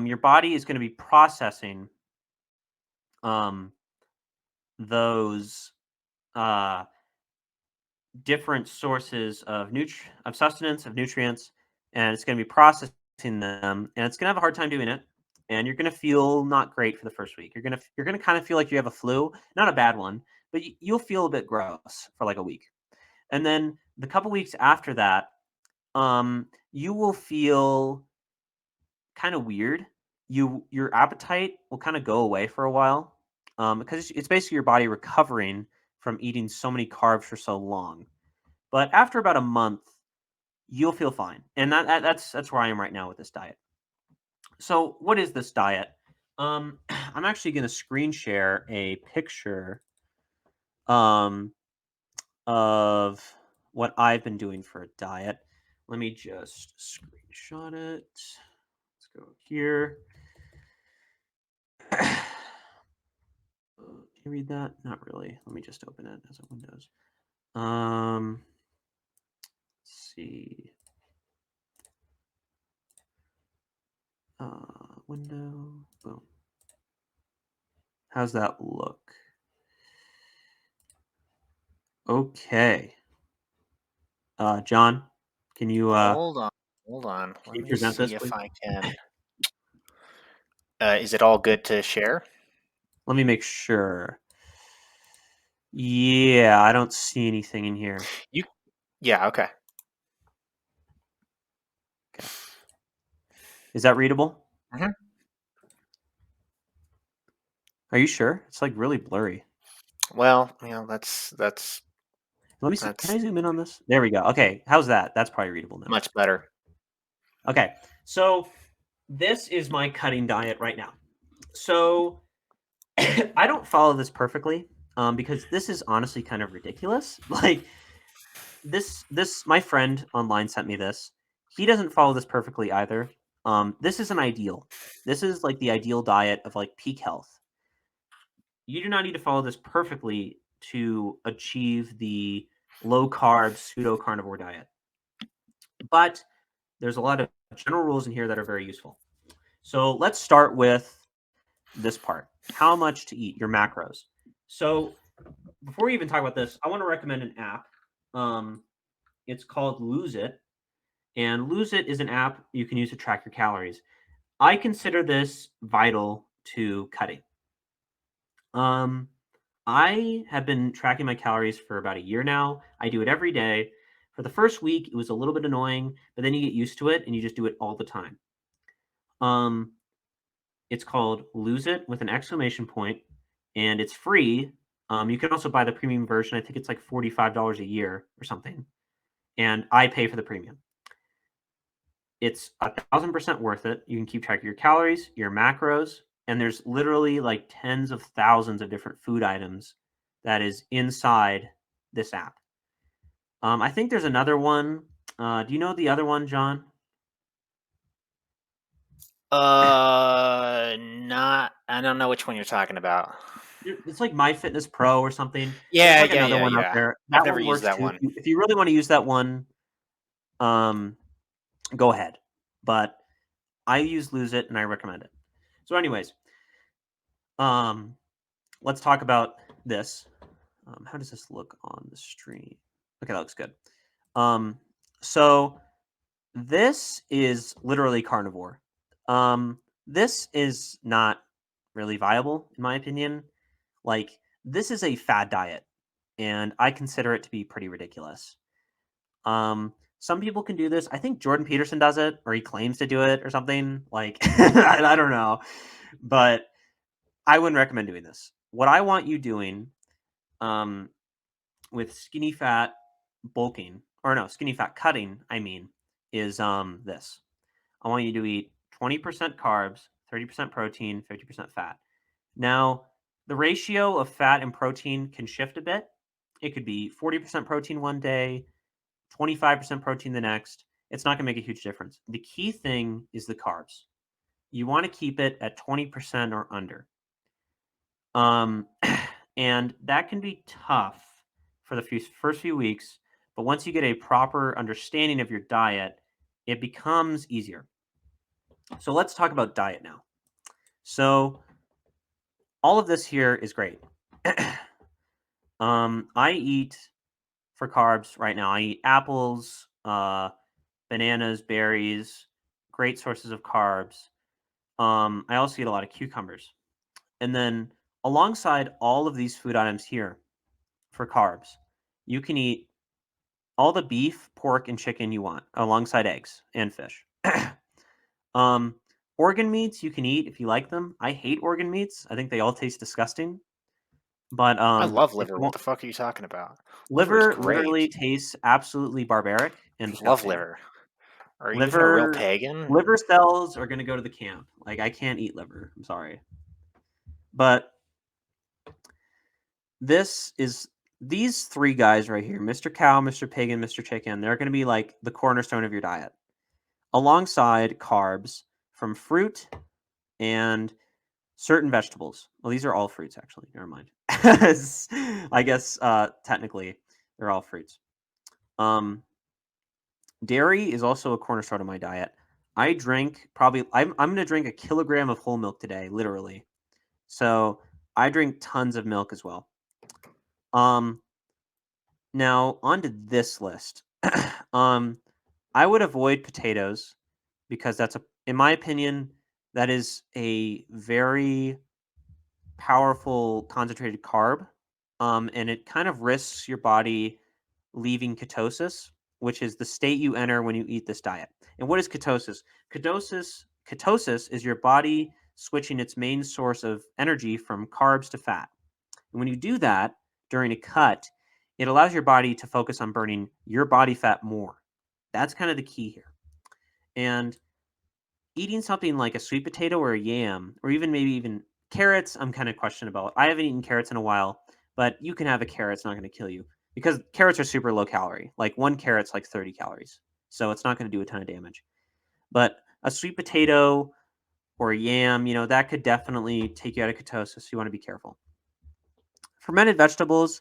Your body is going to be processing um, those uh, different sources of of sustenance, of nutrients, and it's going to be processing them, and it's going to have a hard time doing it. And you're going to feel not great for the first week. You're gonna kind of feel like you have a flu, not a bad one, but you'll feel a bit gross for like a week. And then the couple weeks after that, you will feel kind of weird. Your appetite will kind of go away for a while, because it's basically your body recovering from eating so many carbs for so long. But after about a month, you'll feel fine, and that's where I am right now with this diet. So, what is this diet? I'm actually going to screen share a picture um, of what I've been doing for a diet. Let me just screenshot it. Let's go here. Can you read that? Not really. Let me just open it as a Windows. Let's see. Window. Boom. How's that look? Okay. John, can you Hold on, hold on. can Let you me present see this, if please? I can. Is it all good to share? Let me make sure. Yeah, I don't see anything in here. You, yeah, okay. Okay. Is that readable? hmm Are you sure? It's like really blurry. Well, you know, that's Let me see. Can that's I zoom in on this? There we go. Okay. How's that? That's probably readable now. much better. Okay. So this is my cutting diet right now. So I don't follow this perfectly, because this is honestly kind of ridiculous. Like this my friend online sent me this. He doesn't follow this perfectly either. This is an ideal. This is like the ideal diet of like peak health. You do not need to follow this perfectly to achieve the low carb pseudo carnivore diet. But there's a lot of general rules in here that are very useful. So let's start with this part. How much to eat, your macros. So before we even talk about this, I want to recommend an app. It's called Lose It. And Lose It is an app you can use to track your calories. I consider this vital to cutting. Um, I have been tracking my calories for about a year now. I do it every day. For the first week, it was a little bit annoying, but then you get used to it and you just do it all the time. Um, it's called Lose It with an exclamation point, and it's free. You can also buy the premium version. I think it's like $45 a year or something, and I pay for the premium. It's 1,000% worth it. You can keep track of your calories, your macros, and there's literally like tens of thousands of different food items that is inside this app. I think there's another one. Do you know the other one, John? Not. I don't know which one you're talking about. It's like MyFitnessPal or something. There's Yeah, like yeah, another yeah, one out yeah. there. I've That never one used works that too. one. If you really want to use that one, um, go ahead. But I use Lose It and I recommend it. So, anyways, um, let's talk about this. How does this look on the stream? Okay, that looks good. Um, so this is literally carnivore. This is not really viable, in my opinion. Like, this is a fad diet, and I consider it to be pretty ridiculous. Some people can do this. I think Jordan Peterson does it, or he claims to do it, or something. Like, I don't know, but I wouldn't recommend doing this. What I want you doing, um, with skinny fat bulking, or no, skinny fat cutting, I mean, is this. I want you to eat 20% carbs, 30% protein, 50% fat. Now, the ratio of fat and protein can shift a bit. It could be 40% protein one day, 25% protein the next. It's not going to make a huge difference. The key thing is the carbs. You want to keep it at 20% or under. And that can be tough for the first few weeks, but once you get a proper understanding of your diet, it becomes easier. So let's talk about diet now. So all of this here is great. I eat for carbs right now. I eat apples, bananas, berries, great sources of carbs. I also eat a lot of cucumbers. And then alongside all of these food items here for carbs, you can eat all the beef, pork, and chicken you want alongside eggs and fish. um, organ meats you can eat if you like them. I hate organ meats. I think they all taste disgusting. But I love if liver. you What want, the fuck are you talking about? Liver is liver great. literally tastes absolutely barbaric and Love disgusting. liver. Are you even a real Liver pagan? liver cells are going to go to the camp. Like I can't eat liver. I'm sorry. But this is these three guys right here, Mr. Cow, Mr. Pig, and Mr. Chicken, they're going to be like the cornerstone of your diet, alongside carbs from fruit and certain vegetables. Well, these are all fruits, actually. Never mind. I guess technically they're all fruits. Dairy is also a cornerstone of my diet. I drink probably. I'm going to drink a kilogram of whole milk today, literally. So I drink tons of milk as well. Um, Now, onto this list. um, I would avoid potatoes because in my opinion, that is a very powerful concentrated carb. And it kind of risks your body leaving ketosis, which is the state you enter when you eat this diet. And what is ketosis? Ketosis is your body switching its main source of energy from carbs to fat. And when you do that during a cut, it allows your body to focus on burning your body fat more. That's kind of the key here. And eating something like a sweet potato or a yam, or even maybe even carrots, I'm kind of questionable about. I haven't eaten carrots in a while, but you can have a carrot. It's not going to kill you because carrots are super low calorie. Like one carrot's like 30 calories. So it's not going to do a ton of damage. But a sweet potato or a yam, that could definitely take you out of ketosis. So you want to be careful. Fermented vegetables,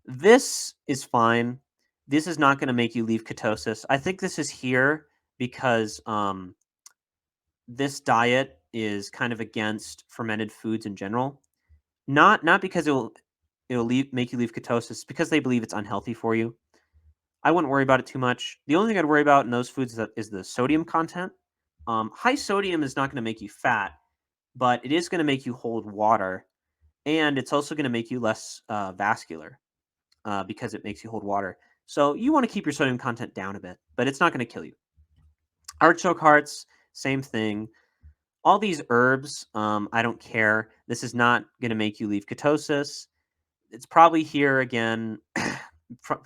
this is fine. This is not going to make you leave ketosis. I think this is here because this diet is kind of against fermented foods in general. Not because make you leave ketosis, because they believe it's unhealthy for you. I wouldn't worry about it too much. The only thing I'd worry about in those foods is the sodium content. High sodium is not going to make you fat, but it is going to make you hold water, and it's also going to make you less vascular because it makes you hold water. So you want to keep your sodium content down a bit, but it's not going to kill you. Artichoke hearts, same thing. All these herbs, I don't care. This is not going to make you leave ketosis. It's probably here again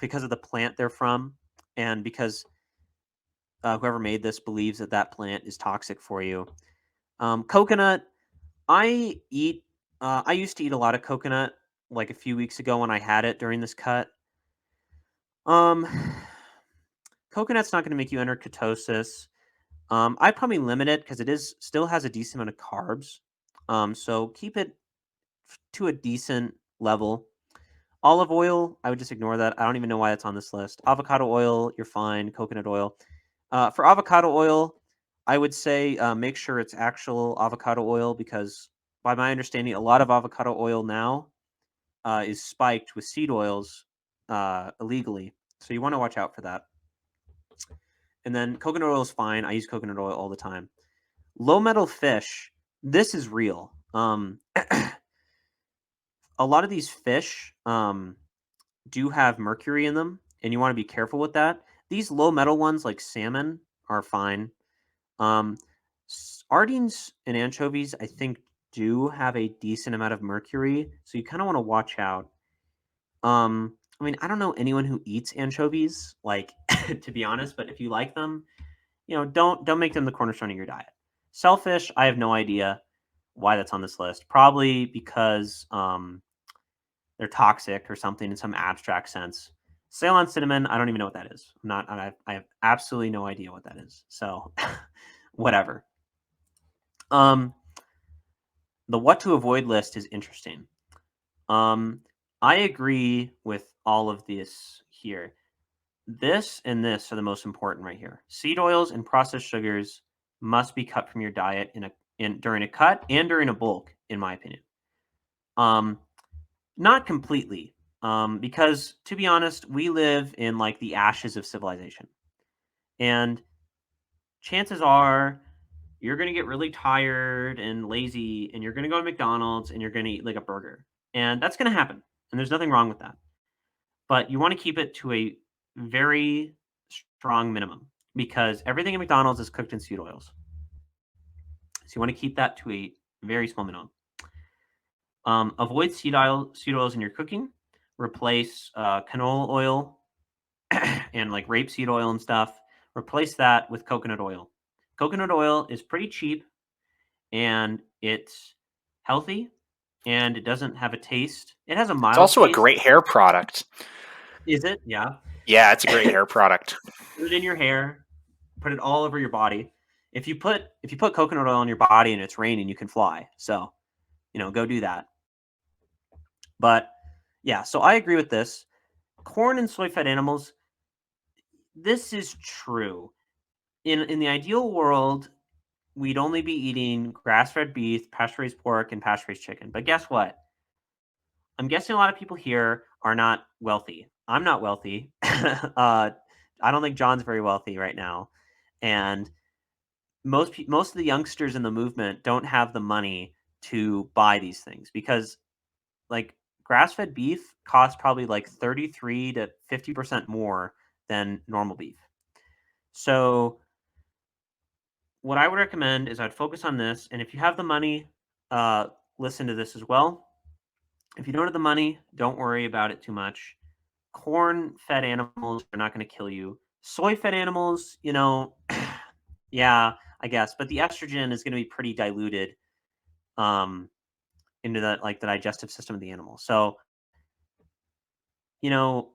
because of the plant they're from, and because whoever made this believes that that plant is toxic for you. Coconut, I eat. I used to eat a lot of coconut, like a few weeks ago when I had it during this cut. Um, Coconut's not going to make you enter ketosis. I probably limit it because it is still has a decent amount of carbs. So keep it to a decent level. Olive oil, I would just ignore that. I don't even know why it's on this list. Avocado oil, you're fine. Coconut oil. For avocado oil, I would say make sure it's actual avocado oil because, by my understanding, a lot of avocado oil now is spiked with seed oils illegally. So you want to watch out for that. And then coconut oil is fine. I use coconut oil all the time. Low metal fish, this is real. A lot of these fish do have mercury in them, and you want to be careful with that. These low metal ones, like salmon, are fine. Um, Sardines and anchovies, I think, do have a decent amount of mercury, so you kind of want to watch out. I mean, I don't know anyone who eats anchovies, like to be honest, but if you like them, don't make them the cornerstone of your diet. Shellfish, I have no idea why that's on this list. Probably because they're toxic or something in some abstract sense. Ceylon cinnamon, I don't even know what that is. I have absolutely no idea what that is. So, whatever. Um, the what to avoid list is interesting. Um, I agree with all of this here. This and this are the most important right here. Seed oils and processed sugars must be cut from your diet during a cut and during a bulk, in my opinion. Um, Not completely, because to be honest, we live in like the ashes of civilization, and chances are you're going to get really tired and lazy, and you're going to go to McDonald's and you're going to eat like a burger, and that's going to happen, and there's nothing wrong with that. But you want to keep it to a very strong minimum because everything at McDonald's is cooked in seed oils. So you want to keep that to a very small minimum. Avoid seed oils in your cooking. Replace canola oil and like rapeseed oil and stuff. Replace that with coconut oil. Coconut oil is pretty cheap and it's healthy and it doesn't have a taste. It has a It's mild also a taste. great hair product. Is it? Yeah. Yeah, it's a great hair product. Put it in your hair. Put it all over your body. If you put coconut oil on your body and it's raining, you can fly. So, go do that. But yeah, so I agree with this. Corn and soy fed animals, this is true. In the ideal world, we'd only be eating grass fed beef, pasture raised pork, and pasture raised chicken. But guess what? I'm guessing a lot of people here are not wealthy. I'm not wealthy. I don't think John's very wealthy right now. And most of the youngsters in the movement don't have the money to buy these things because like grass-fed beef costs probably like 33 to 50% more than normal beef. So what I would recommend is I'd focus on this, and if you have the money, uh, listen to this as well. If you don't have the money, don't worry about it too much. Corn-fed animals are not going to kill you. Soy-fed animals, yeah, I guess, but the estrogen is going to be pretty diluted um, into the digestive system of the animal. So, you know,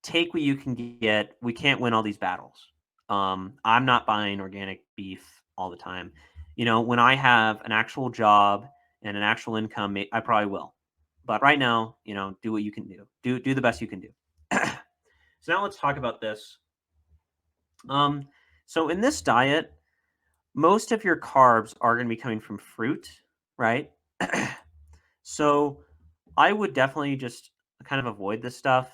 take what you can get. We can't win all these battles. I'm not buying organic beef all the time. When I have an actual job and an actual income, I probably will. But right now, do what you can do. Do the best you can do. So now let's talk about this. Um, so in this diet, most of your carbs are going to be coming from fruit, right? So I would definitely just kind of avoid this stuff.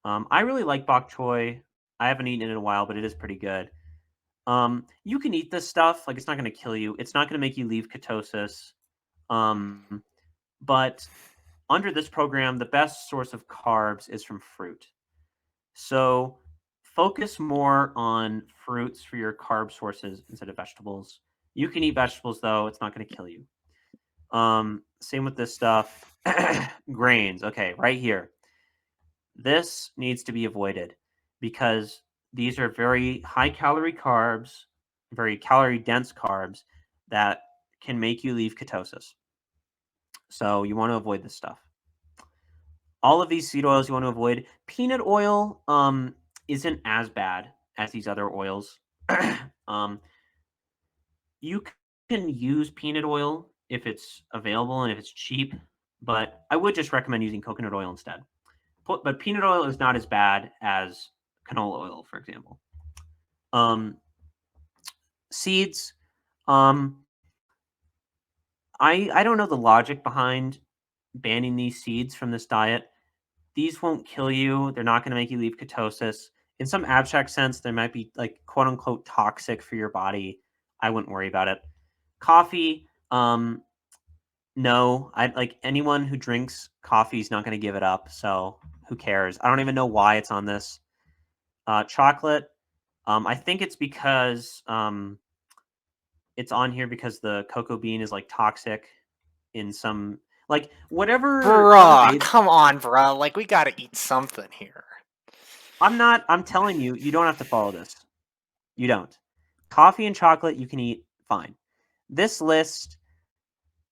I really like bok choy. I haven't eaten it in a while, but it is pretty good. You can eat this stuff. Like, it's not going to kill you. It's not going to make you leave ketosis. Um, but under this program, the best source of carbs is from fruit. So focus more on fruits for your carb sources instead of vegetables. You can eat vegetables though; it's not going to kill you. Same with this stuff. Grains. Okay, right here. This needs to be avoided because these are very high calorie carbs, very calorie dense carbs that can make you leave ketosis. So you want to avoid this stuff. All of these seed oils you want to avoid. Peanut oil isn't as bad as these other oils. um, you can use peanut oil if it's available and if it's cheap, but I would just recommend using coconut oil instead. But peanut oil is not as bad as canola oil, for example. Um, Seeds. Um, I don't know the logic behind banning these seeds from this diet. These won't kill you. They're not going to make you leave ketosis. In some abstract sense, they might be like quote unquote toxic for your body. I wouldn't worry about it. Coffee. No, I like anyone who drinks coffee is not going to give it up. So who cares? I don't even know why it's on this. Chocolate. I think it's because it's on here because the cocoa bean is like toxic in some. Like whatever Bruh, made. come on, bruh. Like, we gotta eat something here. I'm telling you, you don't have to follow this. You don't. Coffee and chocolate you can eat fine. This list,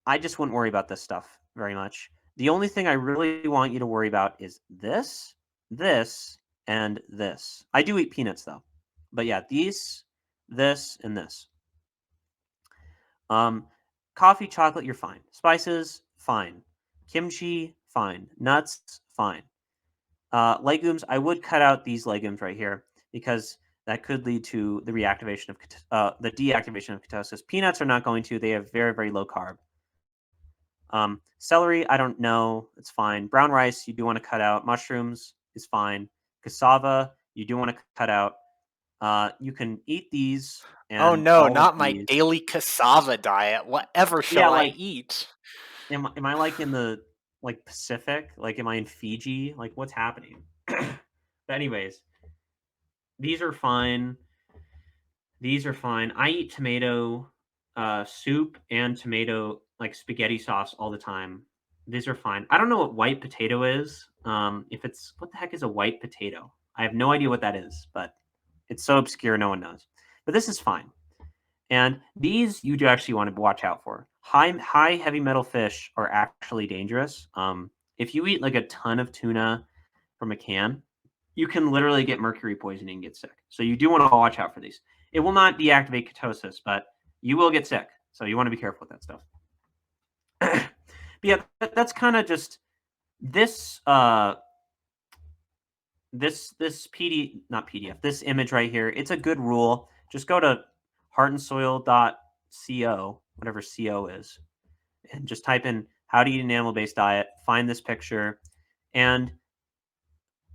I just wouldn't worry about this stuff very much. The only thing I really want you to worry about is this, and this. I do eat peanuts though. But yeah, these, this, and this. Um, Coffee, chocolate, you're fine. Spices, fine. Kimchi, fine. Nuts, fine. Legumes, I would cut out these legumes right here because that could lead to the reactivation of the deactivation of ketosis. Peanuts are not going to; they have very, very low carb. Celery, I don't know, it's fine. Brown rice, you do want to cut out. Mushrooms is fine. Cassava, you do want to cut out. You can eat these Oh and no, all of not my these. daily cassava diet. Whatever Yeah, shall I like eat? am I like in the like Pacific? Like am I in Fiji? Like what's happening? But anyways, these are fine. These are fine. I eat tomato soup and tomato like spaghetti sauce all the time. These are fine. I don't know what white potato is. If it's what the heck is a white potato? I have no idea what that is, but it's so obscure no one knows. But this is fine. And these you do actually want to watch out for. High heavy metal fish are actually dangerous. If you eat like a ton of tuna from a can, you can literally get mercury poisoning and get sick. So you do want to watch out for these. It will not deactivate ketosis, but you will get sick. So you want to be careful with that stuff. But yeah, that's kind of just this this PD not PDF, this image right here. It's a good rule. Just go to heartandsoil.co, whatever co is, and just type in how to eat an animal-based diet, find this picture, and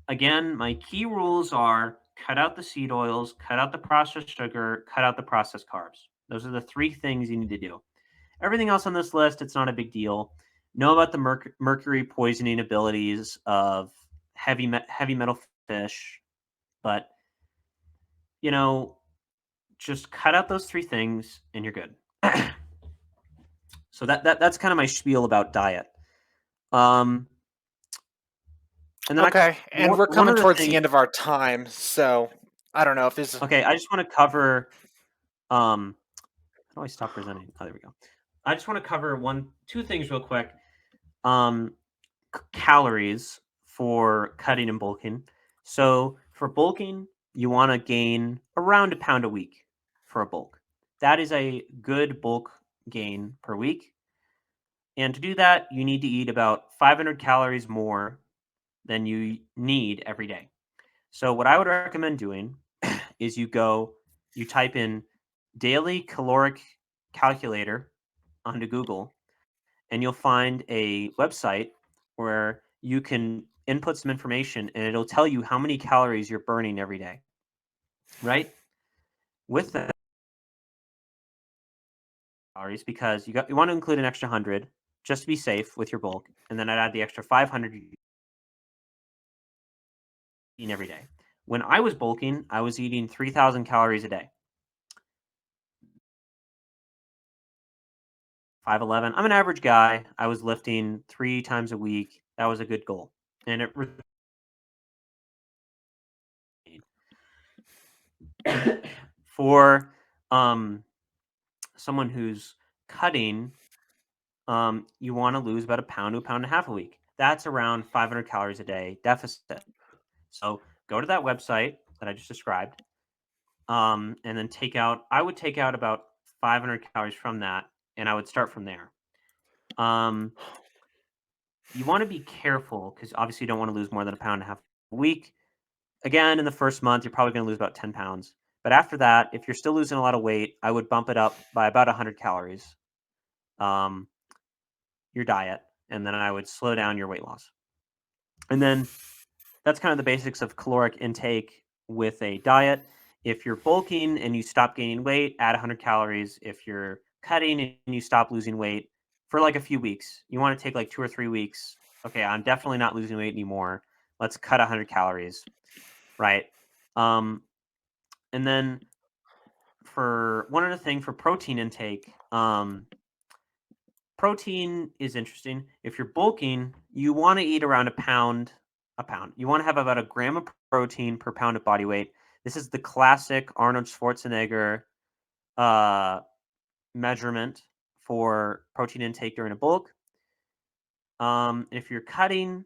again, my key rules are cut out the seed oils, cut out the processed sugar, cut out the processed carbs. Those are the three things you need to do. Everything else on this list, it's not a big deal. Know about the mercury poisoning abilities of heavy metal fish, but you know, just cut out those three things and you're good. So that's kind of my spiel about diet. Um, and then Okay, and we're one coming other towards the thing. end of our time, so I don't know if there's. Okay, I just want to cover. How do I stop presenting? Oh, there we go. I just want to cover two things real quick. Um, Calories for cutting and bulking. So for bulking, you want to gain around a pound a week for a bulk. That is a good bulk gain per week. And to do that, you need to eat about 500 calories more than you need every day. So what I would recommend doing is you type in daily caloric calculator onto Google, and you'll find a website where you can input some information and it'll tell you how many calories you're burning every day, right? With the calories, because you want to include an extra 100 just to be safe with your bulk, and then I'd add the extra 500 eating every day. When I was bulking, I was eating 3,000 calories a day. 5'11". I'm an average guy. I was lifting 3 times a week. That was a good goal. And it for someone who's cutting, you want to lose about a pound to a pound and a half a week. That's around 500 calories a day deficit. So go to that website that I just described, and then I would take out about 500 calories from that, and I would start from there. You want to be careful because obviously you don't want to lose more than a pound and a half a week. Again, in the first month, you're probably going to lose about 10 pounds. But after that, if you're still losing a lot of weight, I would bump it up by about 100 calories, um, your diet, and then I would slow down your weight loss. And then that's kind of the basics of caloric intake with a diet. If you're bulking and you stop gaining weight, add 100 calories. If you're cutting and you stop losing weight for like a few weeks, you want to take like 2 or 3 weeks. Okay, I'm definitely not losing weight anymore. Let's cut 100 calories, right? And then for one other thing for protein intake, protein is interesting. If you're bulking, you want to eat around a pound. You want to have about a gram of protein per pound of body weight. This is the classic Arnold Schwarzenegger measurement for protein intake during a bulk. If you're cutting,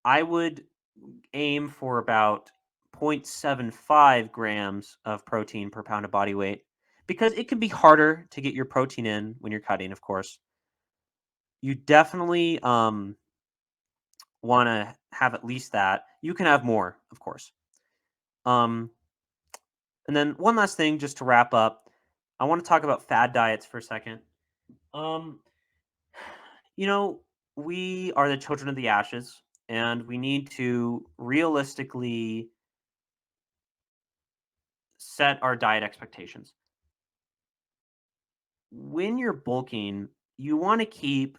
I would aim for about 0.75 grams of protein per pound of body weight because it can be harder to get your protein in when you're cutting, of course. You definitely want to have at least that. You can have more, of course. And then one last thing, just to wrap up, I want to talk about fad diets for a second. Um, you know, we are the children of the ashes, and we need to realistically set our diet expectations. When you're bulking, you want to keep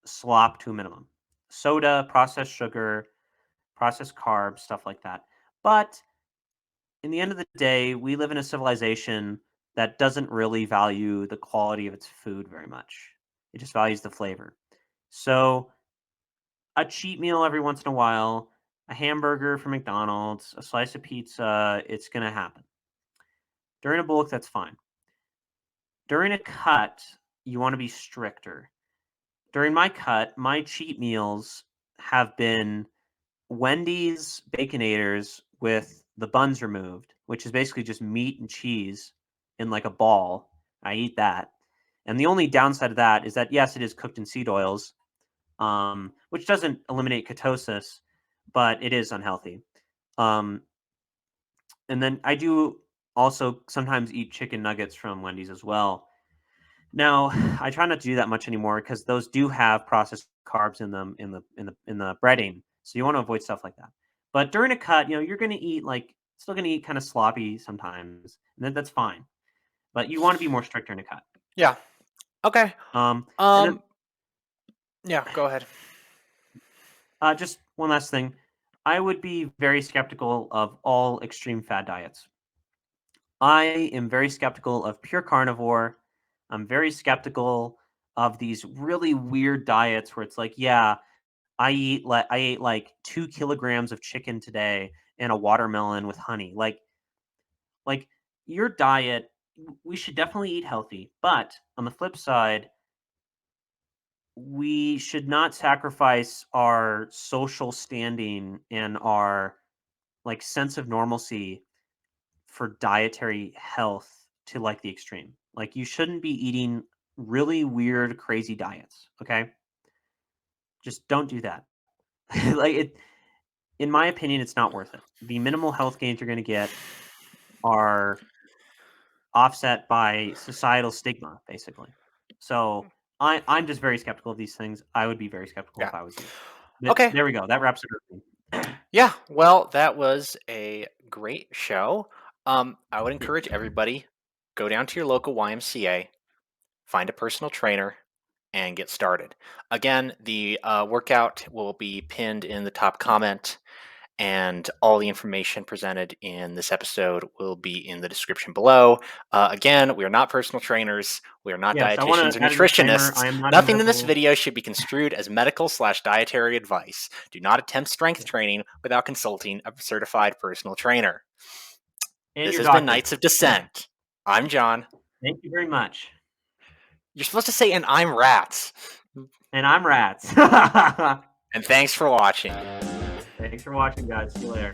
slop to a minimum. Soda, processed sugar, processed carbs, stuff like that. But in the end of the day, we live in a civilization that doesn't really value the quality of its food very much. It just values the flavor. So, a cheat meal every once in a while, a hamburger from McDonald's, a slice of pizza, it's going to happen. During a bulk, that's fine. During a cut, you want to be stricter. During my cut, my cheat meals have been Wendy's Baconators with the buns removed, which is basically just meat and cheese in like a ball. I eat that. And the only downside of that is that, yes, it is cooked in seed oils, which doesn't eliminate ketosis, but it is unhealthy. And then I do also sometimes eat chicken nuggets from Wendy's as well. Now, I try not to do that much anymore because those do have processed carbs in them in the breading. So you want to avoid stuff like that. But during a cut, you're going to eat still going to eat kind of sloppy sometimes, and that's fine. But you want to be more strict during a cut. Yeah. Okay. And then Yeah, go ahead. just one last thing, I would be very skeptical of all extreme fad diets. I am very skeptical of pure carnivore. I'm very skeptical of these really weird diets where it's like, yeah, I ate like 2 kilograms of chicken today and a watermelon with honey. Like your diet, we should definitely eat healthy, but on the flip side, we should not sacrifice our social standing and our sense of normalcy for dietary health to the extreme. Like you shouldn't be eating really weird, crazy diets. Okay, just don't do that. In my opinion, it's not worth it. The minimal health gains you're going to get are offset by societal stigma, basically. So I'm just very skeptical of these things. I would be very skeptical Yeah. if I was you. But Okay. there we go. That wraps it up. Yeah. Well, that was a great show. I would encourage everybody go down to your local YMCA, find a personal trainer, and get started. Again, the workout will be pinned in the top comment, and all the information presented in this episode will be in the description below. Again, we are not personal trainers. We are not Yes, I want dietitians or to add a disclaimer. nutritionists. I am not a Nothing in this medical. video should be construed as medical/dietary advice. Do not attempt strength training without consulting a certified personal trainer. And This your has been doctor. Knights of Descent. I'm John. Thank you very much. You're supposed to say, and I'm Rats. And I'm Rats. And thanks for watching. Thanks for watching, guys. See you later.